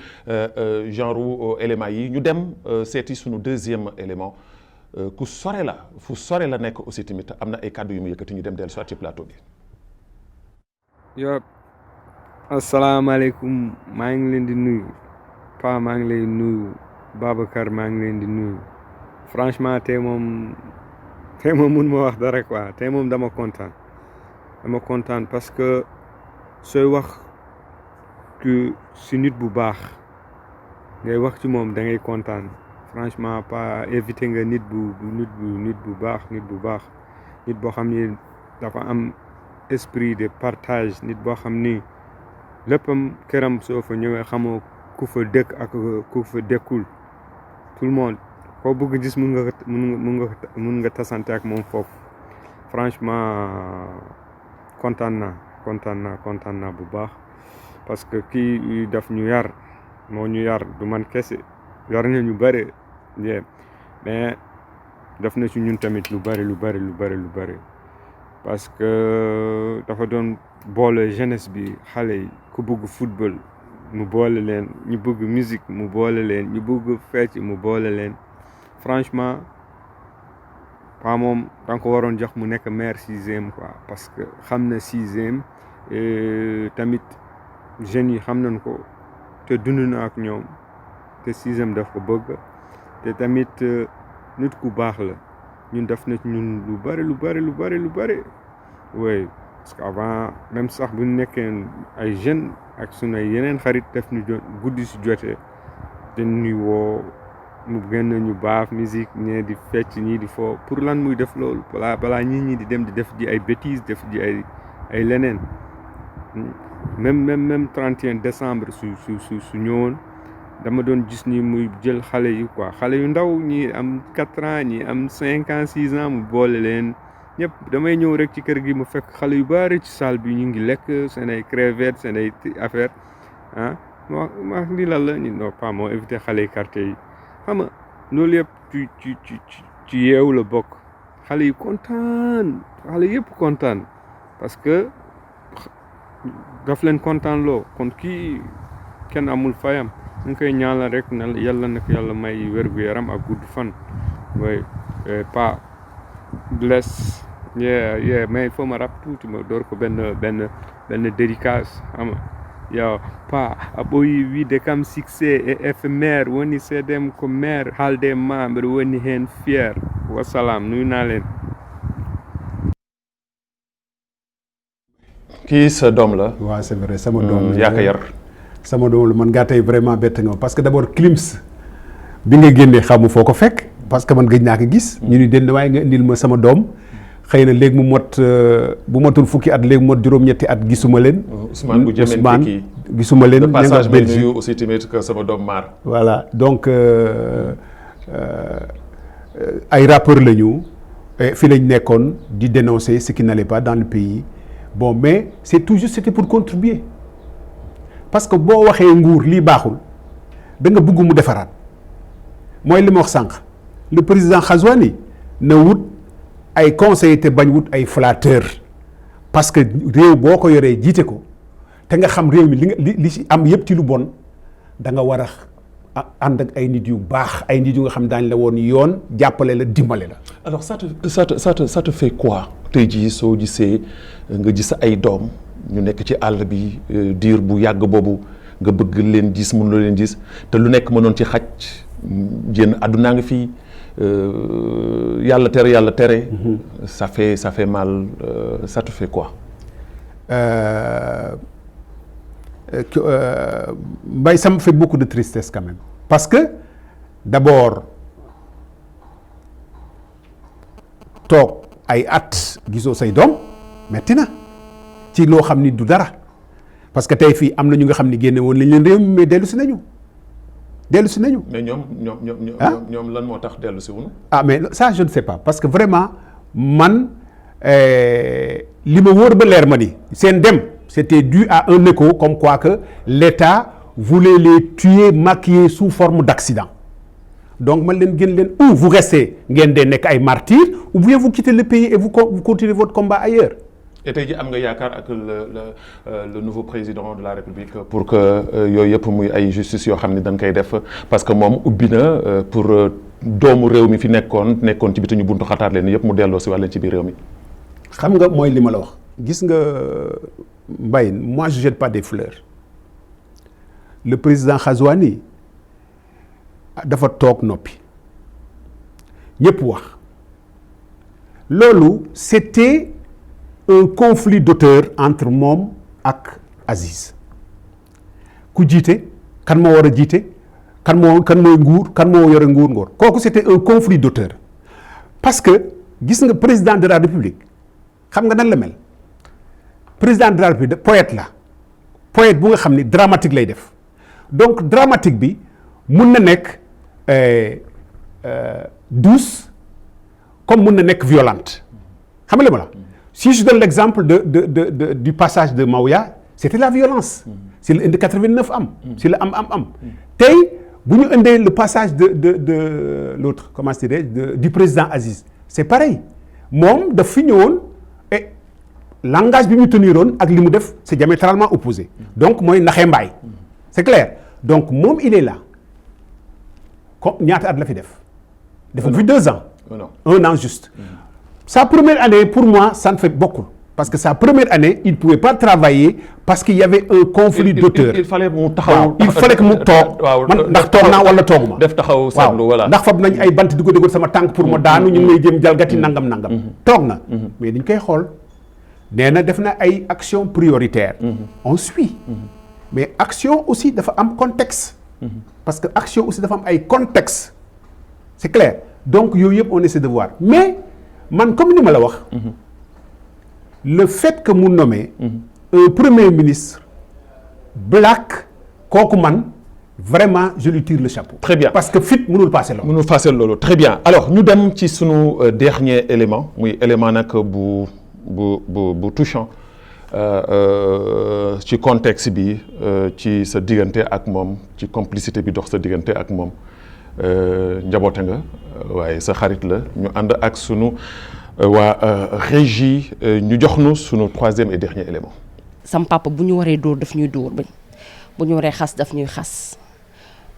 genre éléments yi ñu dem seeti suñu deuxième élément ku sore la fu sore la nekk aussi tamit am na ay kàddu yu mu yëkkati ñu dem dellu soit ci plateau bi. yo asalaamaaleykum maa ngi leen di nuyu Pa maa ngi lay nuyu Babacar maa ngi leen di nuyu franchement tey moom mun ma wax dara quoi tey moom dama kontaan parce que sooy wax que si nit bu baax ngay wax ci moom da ngay kontaan franchement pas éviter nga nit bu baax nit boo xam ni dafa am esprit de partage nit boo xam ni léppam këram soo fa ñëwee xamoo ku fa dëkk ak ku fa dëkkul tout le monde koo bëgg gis mun nga tasante ak moom foofu franchement kontaan naa bu baax parce que kii daf ñu yar moo ñu yar du man kese yar na ñu bëri mais daf na ci ñun tamit lu bëri parce que dafa doon boole jeunesse bi xale yi ku bëgg football mu boole leen ñu bëgg musique mu boole leen ñu bëgg fecc mu boole leen franchement Pa moom danga ko waroon jox mu nekk maire 6e quoi parce que xam na 6e tamit jeunes yi xam nañ ko te dund na ak ñoom te 6e daf ko bëgg te tamit nit ku baax la ñun def na ñun lu bari oui parce que avant même sax bu ñu nekkee ay jeunes ak sunu ay yeneen xarit def ñu guddi si jotee dañ ñuy woo mu gën ñu baaf musique ñee di fecc ñii di foo pour lan muy def loolu balaa ñi di dem di def ji ay bêtises def ji ay leneen même 31 décembre su ñëwoon dama doon gis ni muy jël xale yi quoi xale yu ndaw ñi am 4 ans ñi am 5 ans 6 ans mu boole leen ñëpp damay ñëw rek ci kër gi mu fekk xale yu bari ci salle bi ñu ngi lekk seen ay crevettes seen ay affaire ah ma lii lan la ñu non pas moo éviter xale yi quartier yi xam nga loolu yëpp ci yeewu la bokk xale yi kontaan xale yëpp kontaan parce que daf leen kontaan loo kon kii kenn amul fayam ñu ngi koy ñaanal rek na yàlla nag yàlla may wér-gu-yaram ak gudd fan way pas bless mais il faut ma rap tuuti ma door ko benn dédicace xam nga yow Pa a ɓooyi wiide kam succès et éphémère woni seedem ko maire haalde ma mbeɗa woni hen fier wassalam nuyu naa leen kii sa doom la waaw c'est vrai sama doom la yaa ko yar sama doom la man gaa tey vraiment bett nga parce que d'abord Klims bi nga génnee xamu foo ko fekk parce que man gëj naa ko gis ñu ni den waaye nga indil ma sama doom xëy na léegi mu mot bu motul fukki at léegi mu mot juróom-ñetti at gisuma leen. Ousmane bu jëmee kii gisuma leen. de passage may nuyu aussi tamit que sama doom maar. voilà donc ay rappeurs lañu fi lañ nekkoon di dénoncer ce qui n'allait pas dans le pays bon mais c'est tout juste c'était pour contribuer parce que boo waxee nguur lii baaxul da nga bëgg mu defaraat mooy li ma wax sànq le président Ghazouani na wut ay conseillers te bañ wut ay flatteurs parce que réew boo ko yoree jiite ko te nga xam réew mi li ci am yëpp ci lu bon da nga war a ànd ak ay nit yu baax ay nit yu nga xam daañu la woon yoon jàppale la dimbale la. alors ça te fait quoi tey jii soo gisee nga gis ay doom ñu nekk ci àll bi diir bu yàgg boobu nga bëgg leen gis mënuloo leen gis te lu nekk mënoon ci xaj jénn àddunaa nga fii yàlla tere. ça fait mal ça te fait quoi. Mbaye, ça me fait beaucoup de tristesse quand même parce que d'abord toog ay at gisoo say doom metti na ci loo xam ni du dara parce que tey fii am na ñu nga xam ni génne woon lañ leen réew mi mais dellu si nañu. mais ñoom lan moo tax dellu si wuñu. mais ça je ne sais pas parce que vraiment man li ma wóor ba leer ma ni seen dem. C'était dû à un écho comme quoi que l'État voulait les tuer maquillés sous forme d'accident. Donc, ou vous restez des martyrs, ou bien vous quittez le pays et vous continuez votre combat ailleurs. Et tu as dit avec le nouveau président de la République pour que yooyu muy ay justice yoo xam ne dañ koy def parce que moom ubbi na pour doomu réew mi fi nekkoon ci biti ñu buntu xataar leen yëpp mu delloo si wàlleen ci biir réew mi. xam nga mooy li ma la wax gis nga. Mbaye, moi je jette pas des fleurs. Le président Ghazouani dafa toog noppi ñëpp wax loolu c'était un conflit d'auteur entre moom ak Aziz ku jiite kan moo war a jiite kan mooy nguur kan moo yore nguur kooku c'était un conflit d'auteur parce que gis nga président de la République xam nga nan la mel. Président de la République poète bu nga xam ni dramatique lay def donc dramatique bi mun na nekk douce comme mun na nekk violente xam nga li ma la si je donne l'exemple du passage de Maouya c'était la violence si la indi 89 am si la am tey bu ñu indee le passage de l'autre comment se dirait du président Aziz c'est pareil moom daf fi ñëwoon et langage bi mu teniroon ak li mu def c'est diamétralement opposé donc mooy naxee mbaay c'est clair donc moom il est là comme ñaata at la fi def fi 2 ans 1 an juste sa première année pour moi ça ne fait beaucoup parce que sa première année il pouvait pas travailler parce qu'il y avait un conflit d'auteur il fallait mu taxaw il fallait que mu toog man ndax toog naa wala tooguma def taxaw seetlu voilà ndax fab nañ ay bant di ko dégoon sama tànk pour ma daanu ñu ngi may jëm jalgati nangam toog na mais dañ koy xool nee na def na ay action prioritaire on suit mais action aussi dafa am contexte parce que action aussi dafa am ay contexte c'est clair donc yooyu yëpp on essaie de voir mais man comme ni ma la wax le fait que mu nommé un premier ministre black kooku man vraiment je lui tire le chapeau. Très bien parce que fit mënul passer loolu. Très bien alors ñu dem ci sunu dernier élément muy élément nag bu touchant ci contexte bi ci sa diggante ak moom ci complicité bi dox sa diggante ak moom njaboote nga waaye sa xarit la ñu ànd ak sunu waa régie ñu jox nu sunu 3e et dernier élément. sam papa bu ñu waree dóor daf ñuy dóor bañ bu ñu waree xas daf ñuy xas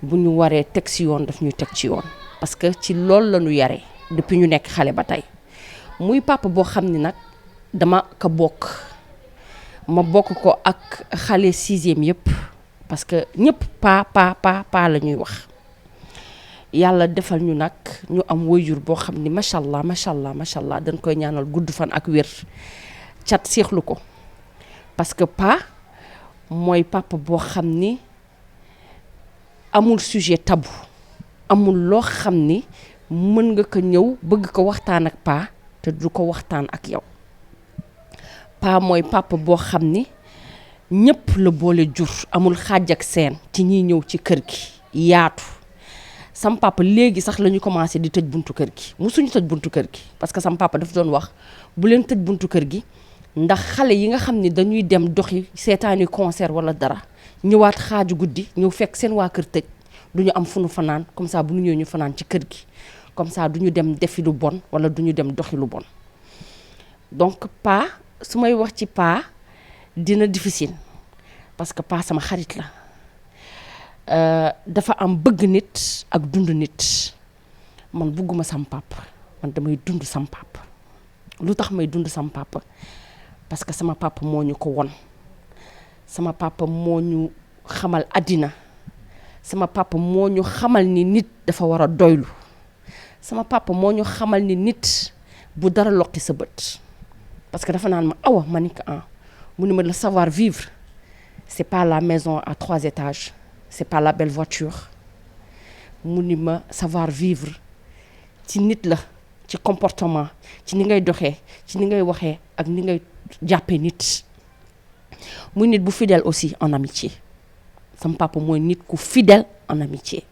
bu ñu waree teg ci yoon daf ñuy teg ci yoon parce que ci loolu la ñu yaree depuis ñu nekk xale ba tey muy papa boo xam ni nag dama ko bokk ma bokk ko ak xale 6e yëpp parce que ñëpp pa la ñuy wax yàlla defal ñu nag ñu am waajur boo xam ni macha allah dañ koy ñaanal gudd fan ak wér cat seexlu ko parce que pa mooy papa boo xam ni amul sujet tabou amul loo xam ni mën nga ko ñëw bëgg ko waxtaan ak pa te du ko waxtaan ak yow pa mooy papa boo xam ni ñëpp la boole jur amul xaaj ak seen ci ñiy ñëw ci kër gi yaatu sam papa léegi sax la ñu commencé di tëj buntu kër gi musuñu tëj buntu kër gi parce que sam papa daf doon wax bu leen tëj buntu kër gi ndax xale yi nga xam ni dañuy dem doxi seetaani concert wala dara ñëwaat xaaju guddi ñëw fekk seen waa kër tëj du ñu am fu nu fanaan comme ça bu ñu ñëwee ñu fanaan ci kër gi comme ça du ñu dem defi lu bon wala du ñu dem doxi lu bon donc pa su may wax ci pa dina difficile parce que pa sama xarit la dafa am bëgg nit ak dund nit man bugguma sam papa man damay dund sam papa lu tax may dund sam papa parce que sama papa moo ñu ko won sama papa moo ñu xamal àddina sama papa moo ñu xamal ni nit dafa war a doylu sama papa moo ñu xamal ni nit bu dara loqi sa bët parce que dafa naan ma awa ma ni ko mu ni ma le savoir vivre c'est pas la maison à 3 étages c'est pas la belle voiture mu ni ma savoir vivre ci nit la ci comportement ci ni ngay doxee ci ni ngay waxee ak ni ngay jàppee nit muy nit bu fidèle aussi en amitié sam papa mooy nit ku fidèle en amitié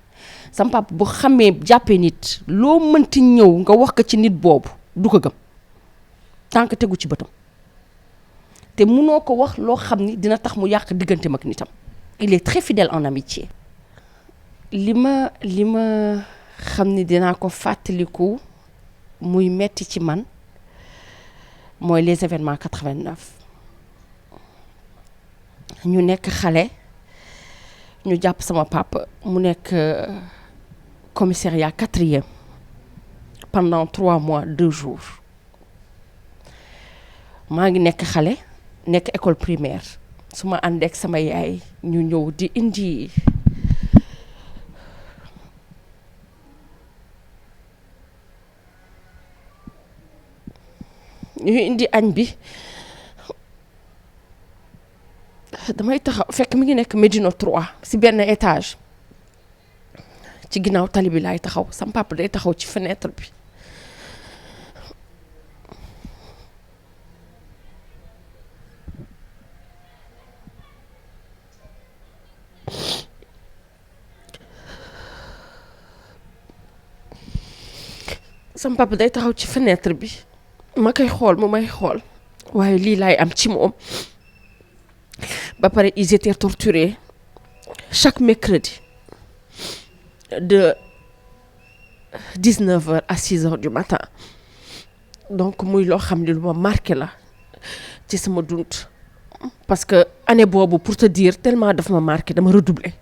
sam papa bu xamee jàppee nit loo mënti ñëw nga wax ko ci nit boobu du ko gëm tant que tegu ci bëtam te munoo ko wax loo xam ni dina tax mu yàq digganteem ak nitam il est très fidèle en amitié li ma xam ni dinaa ko fàttaliku muy metti ci man mooy les événements 89 ñu nekk xale ñu jàpp sama papa mu nekk commissariat 4e pendant 3 mois 2 jours maa ngi nekk xale nekk école primaire su ma ànd ak sama yaay ñu ñëw di indi añ bi damay taxaw fekk mi ngi nekk Médina 3 ci benn étage ci ginnaaw tali bi laay taxaw sam papa day taxaw ci fenêtre bi sam papa day taxaw ci fenêtre bi ma koy xool mu may xool waaye lii laay am ci moom ba pare ils étaient torturés chaque mercredi de 19h à 6h du matin donc muy loo xam ne lu ma marqué la ci sama dund parce que année boobu pour te dire tellement dafa ma marqué dama redoubler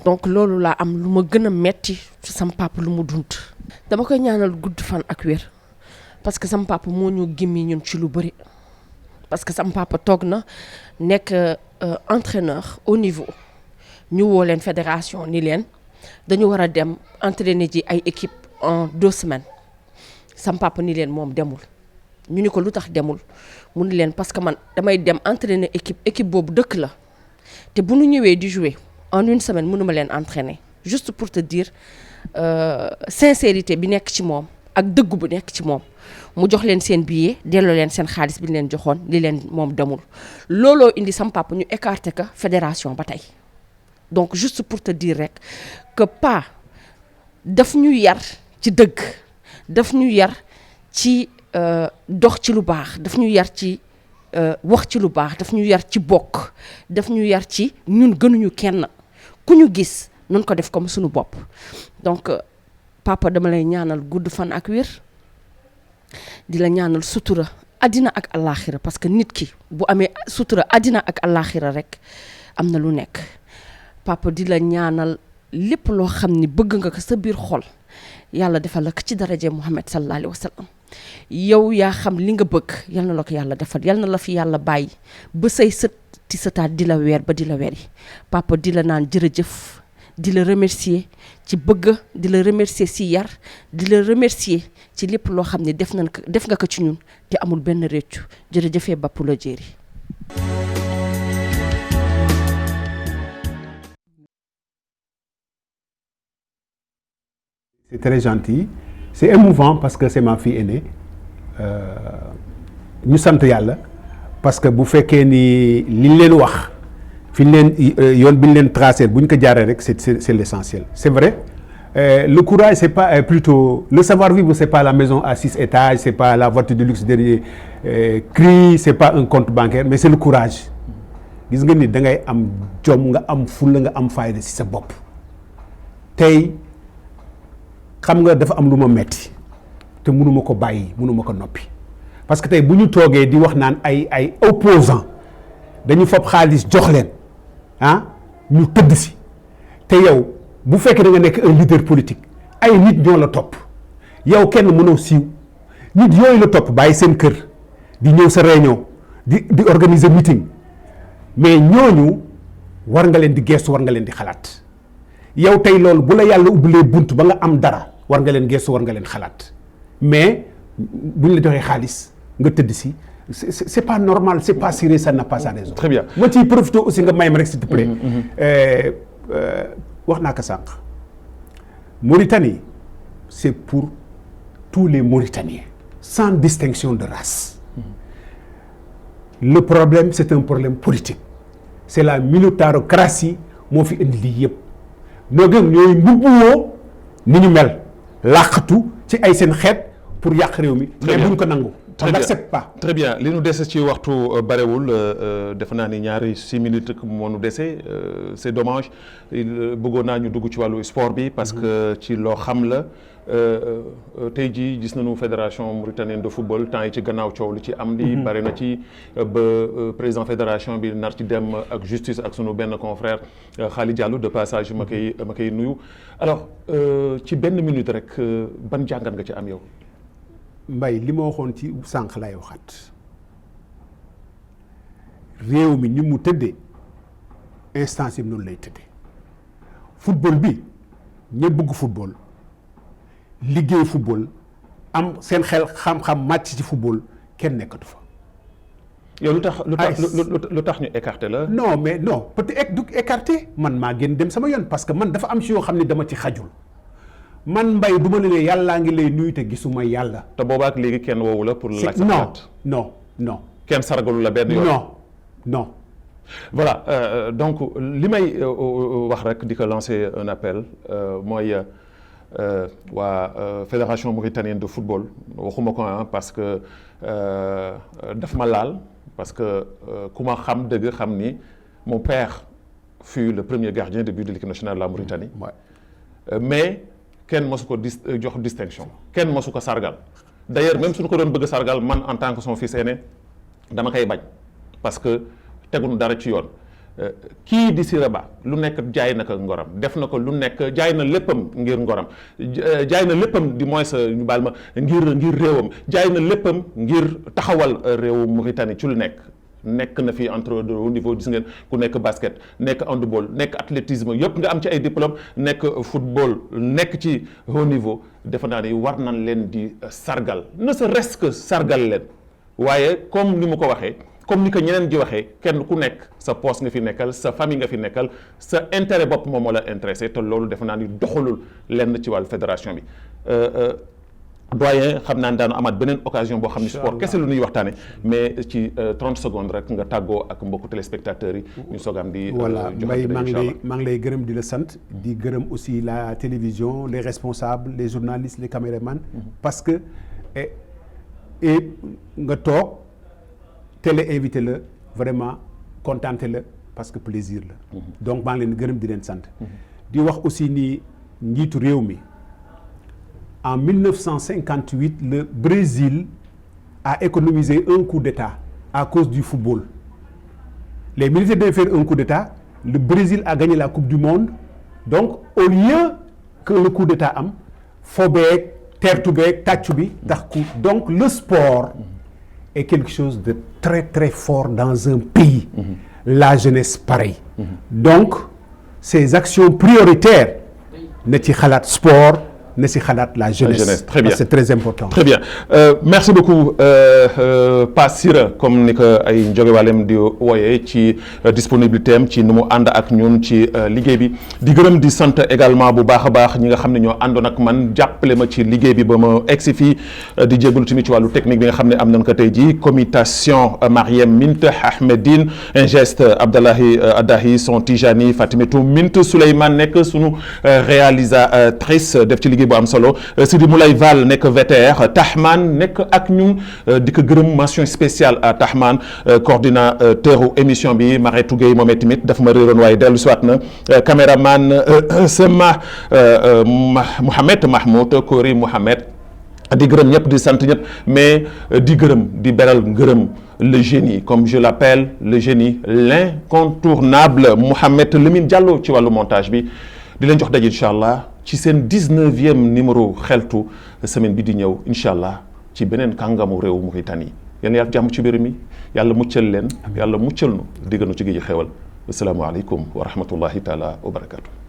donc loolu laa am lu ma gën a metti ci sama papa lu mu dund dama koy ñaanal gudd fan ak wér parce que sama papa moo ñu gimmi ñun ci lu bëri parce que sama papa toog na nekk entraîneur au niveau ñu woo leen fédération ni leen dañu war a dem entraîner ji ay équipe en 2 semaines sama papa ni leen moom demul ñu ni ko lu tax demul mu ni leen parce que man damay dem entraîner équipe boobu dëkk la te bu ñu ñëwee di jouer en 1 semaine mënuma leen entraîner juste pour te dire sincérité bi nekk ci moom ak dëgg bu nekk ci moom mu jox leen seen billet delloo leen seen xaalis bi leen joxoon li leen moom demul looloo indi sam papa ñu écarté ka fédération ba tey donc juste pour te dire rek que pas daf ñu yar ci dëgg daf ñu yar ci dox ci lu baax daf ñu yar ci wax ci lu baax daf ñu yar ci bokk daf ñu yar ci ñun gënuñu kenn ku ñu gis nun ko def comme suñu bopp donc papa dama lay ñaanal gudd fan ak wér di la ñaanal sutura àddina ak àllaaxira parce que nit ki bu amee sutura àddina ak àllaaxira rek am na lu nekk papa di la ñaanal lépp loo xam ni bëgg nga ko sa biir xol yàlla defal la ko ci daraje Muhammad sallallahu alayhi wa sallam yow yaa xam li nga bëgg yal na la ko yàlla defal yal na la fi yàlla bàyyi ba say sët ti sëtaat di la weer ba di la weri papa di la naan jërëjëf di la remercier ci bëgg di la remercier si yar di la remercier ci lépp loo xam ne def nga ko ci ñun te amul benn réccu jërëjëfee Bapou la Jéeri. C'est très gentil, c'est émouvant parce que c'est ma fille aînée ñu sant yàlla parce que bu fekkee ni liñ leen wax fi ñu leen yoon bi ñu leen tracé bu ñu ko jaaree rek c'est l'essentiel. C'est vrai, le courage c'est pas plutôt le savoir-vivre, c'est pas la maison à 6 étages, c'est pas la voiture de luxe dernier cri, c'est pas un compte bancaire, mais c'est le courage. Gis nga ni da ngay am jom, nga am fulla, nga am fayda ci sa bopp. Tey xam nga dafa am lu ma metti te mënuma ko bàyyi, mënuma ko noppi, parce que tey bu ñu toogee di wax naan ay opposants dañu fab xaalis jox leen ñu tëdd si te yow bu fekkee da nga nekk un leader politique ay nit ñoo la topp, yow kenn mënoo siiw, nit yooyu la topp bàyyi seen kër di ñëw sa réunion di organiser meeting, mais ñooñu war nga leen di gestu, war nga leen di xalaat. yow tey loolu bu la yàlla ubbilee bunt ba nga am dara war nga leen gestu, war nga leen xalaat, mais buñ la joxee xaalis nga tëdd si c'est pas normal, c'est pas sérieux, ça n'a pas sa raison. Très bien. ma ciy profité aussi nga may ma rek s'il te plaît. wax naa ko sànq Mauritanie c'est pour tous les Mauritaniens sans distinction de race. Le problème c'est un problème politique, c'est la militarocratie moo fi indi lii yëpp. noo gën ñooy mbubbuwoo ni ñu mel làqatu ci ay seen xeet pour yàq réew mi. mais buñ ko nangu. on n'accepte pas. Très bien li nu dese ci waxtu barewul defe naa ni ñaari 6 minutes moo nu dese c'est dommage bëggoon naa ñu dugg ci wàllu sport bi parce que ci loo xam la tey jii gis nañu fédération mauritanienne de football temps yi ci gannaaw coow li ci am di bari na ci ba président fédération bi nar ci dem ak justice ak sunu benn confrère Khalid Diallo de passage ma koy nuyu. Alors ci benn minute rek ban jàngat nga ci am yow. Mbay li ma waxoon ci sànq lay waxaat réew mi ni mu tëddee instance yi noonu lay tëddee football bi ña bëgg football liggéey football am seen xel xam-xam màcc ci football kenn nekkatu fa. yow lu tax ñu écarté la. non mais non peut-être du écarté man maa gën dem sama yoon parce que man dafa am si yoo xam ne dama ci xajul. man Mbaye du ma ne yàllaa ngi lay nuyu te gisuma yàlla. te boobaak léegi kenn woowu la pour laaj sa xalaat. non. kenn sargalu la benn yoon. non. voilà donc li may wax rek di ko lancer un appel mooy waa fédération mauritanienne de football waxuma ko parce que daf ma laal parce que ku ma xam dëgg xam ni mon père fut le premier gardien de but de l'équipe nationale de la Mauritanie. mais kenn mosu ko jox distinction kenn mosu ko sargal d'ailleurs même suñu ko doon bëgg sargal man en tant que son fils aîné dama koy bañ parce que teguñu dara ci yoon kii di Siré Ba lu nekk jaay na ko ngoram def na ko lu nekk jaay na léppam ngir ngoram jaay na léppam di moins ñu baal ma ngir réewam jaay na léppam ngir taxawal réewu Mauritanie ci lu nekk na fi entre de haut niveau gis ngeen ku nekk basket nekk handball nekk athlétisme yëpp nga am ci ay diplôme nekk football nekk ci haut niveau defe naa ni war nañ leen di sargal ne serait-ce que sargal leen waaye comme ni mu ko waxee comme ni ko ñeneen di waxee kenn ku nekk sa poste nga fi nekkal sa famille nga fi nekkal sa intérêt bopp moom moo la intéressé te loolu defe naa ni doxalul lenn ci wàllu fédération bi doyen xam naa ne daanu amaat beneen occasion boo xam ne sport kese lu ñuy waxtaane mais ci 30 secondes rek nga tàggoo ak mbokku téléspectateurs yi ñu soogam di voilà Mbaye maa ngi lay gërëm di la sant di gërëm aussi la télévision les responsables les journalistes les caméramans parce que et nga toog télé invité la vraiment contenté la parce que plaisir la donc maa ngi leen gërëm di leen sant di wax aussi ni njiitu réew mi en 1958 le Brésil a économisé un coup d'État à cause du football. Les militaires devaient faire un coup d'État, le Brésil a gagné la Coupe du Monde. Donc au lieu que le coup d'État am fo beeg tertu beeg tàccu bi tax coup. Donc le sport est quelque chose de très très fort dans un pays. La jeunesse pareil. Donc ces actions prioritaires na ci xalaat sport na si xalaat la jeunesse. Très bien. Parce que c'est très important. Très bien. Merci beaucoup Pa Sira comme ni ko ay njógewaalem di wooyee ci disponibilité am ci nu mu ànd ak ñun ci liggéey bi di gërëm di sant également bu baax a baax ñi nga xam ne ñoo àndoon ak man jàppale ma ci liggéey bi ba ma egsi fii di jégalu tamit ci wàllu technique bi nga xam ne am nañ ko tey jii commutation Mariem Mint Ahmedine Ingeste Abdallahi Adahi Son Tijani Fatimetou Mint Souleymane nekk sunu réalisatrice def ci liggéey bu am solo Sidi Moulay Val nekk VTR Tahman nekk ak ñun di ko gërëm mention spéciale à Tahman coordinateur émission bi Maretou Gueye moom tamit daf ma réeroon waaye dellu si waat na caméraman Sema Mohamed Mahmoud Kori Mohamed di gërëm ñëpp di sant ñëpp mais di gërëm di beral ngërëm le génie comme je l'appelle le génie l'incontournable Mohamed Lamine Diallo ci wàllu montage bi di leen jox daje incha allah ci seen 19e numéro xeltu semaine bi di ñëw incha allah ci beneen kàngamu réew Mauritanie yéen yàlla jàmm ci biir mi yàlla muccal leen yàlla muccal nu digganu ci géej xewal asalaamaaleykum wa rahmatullahi taala wa barakatu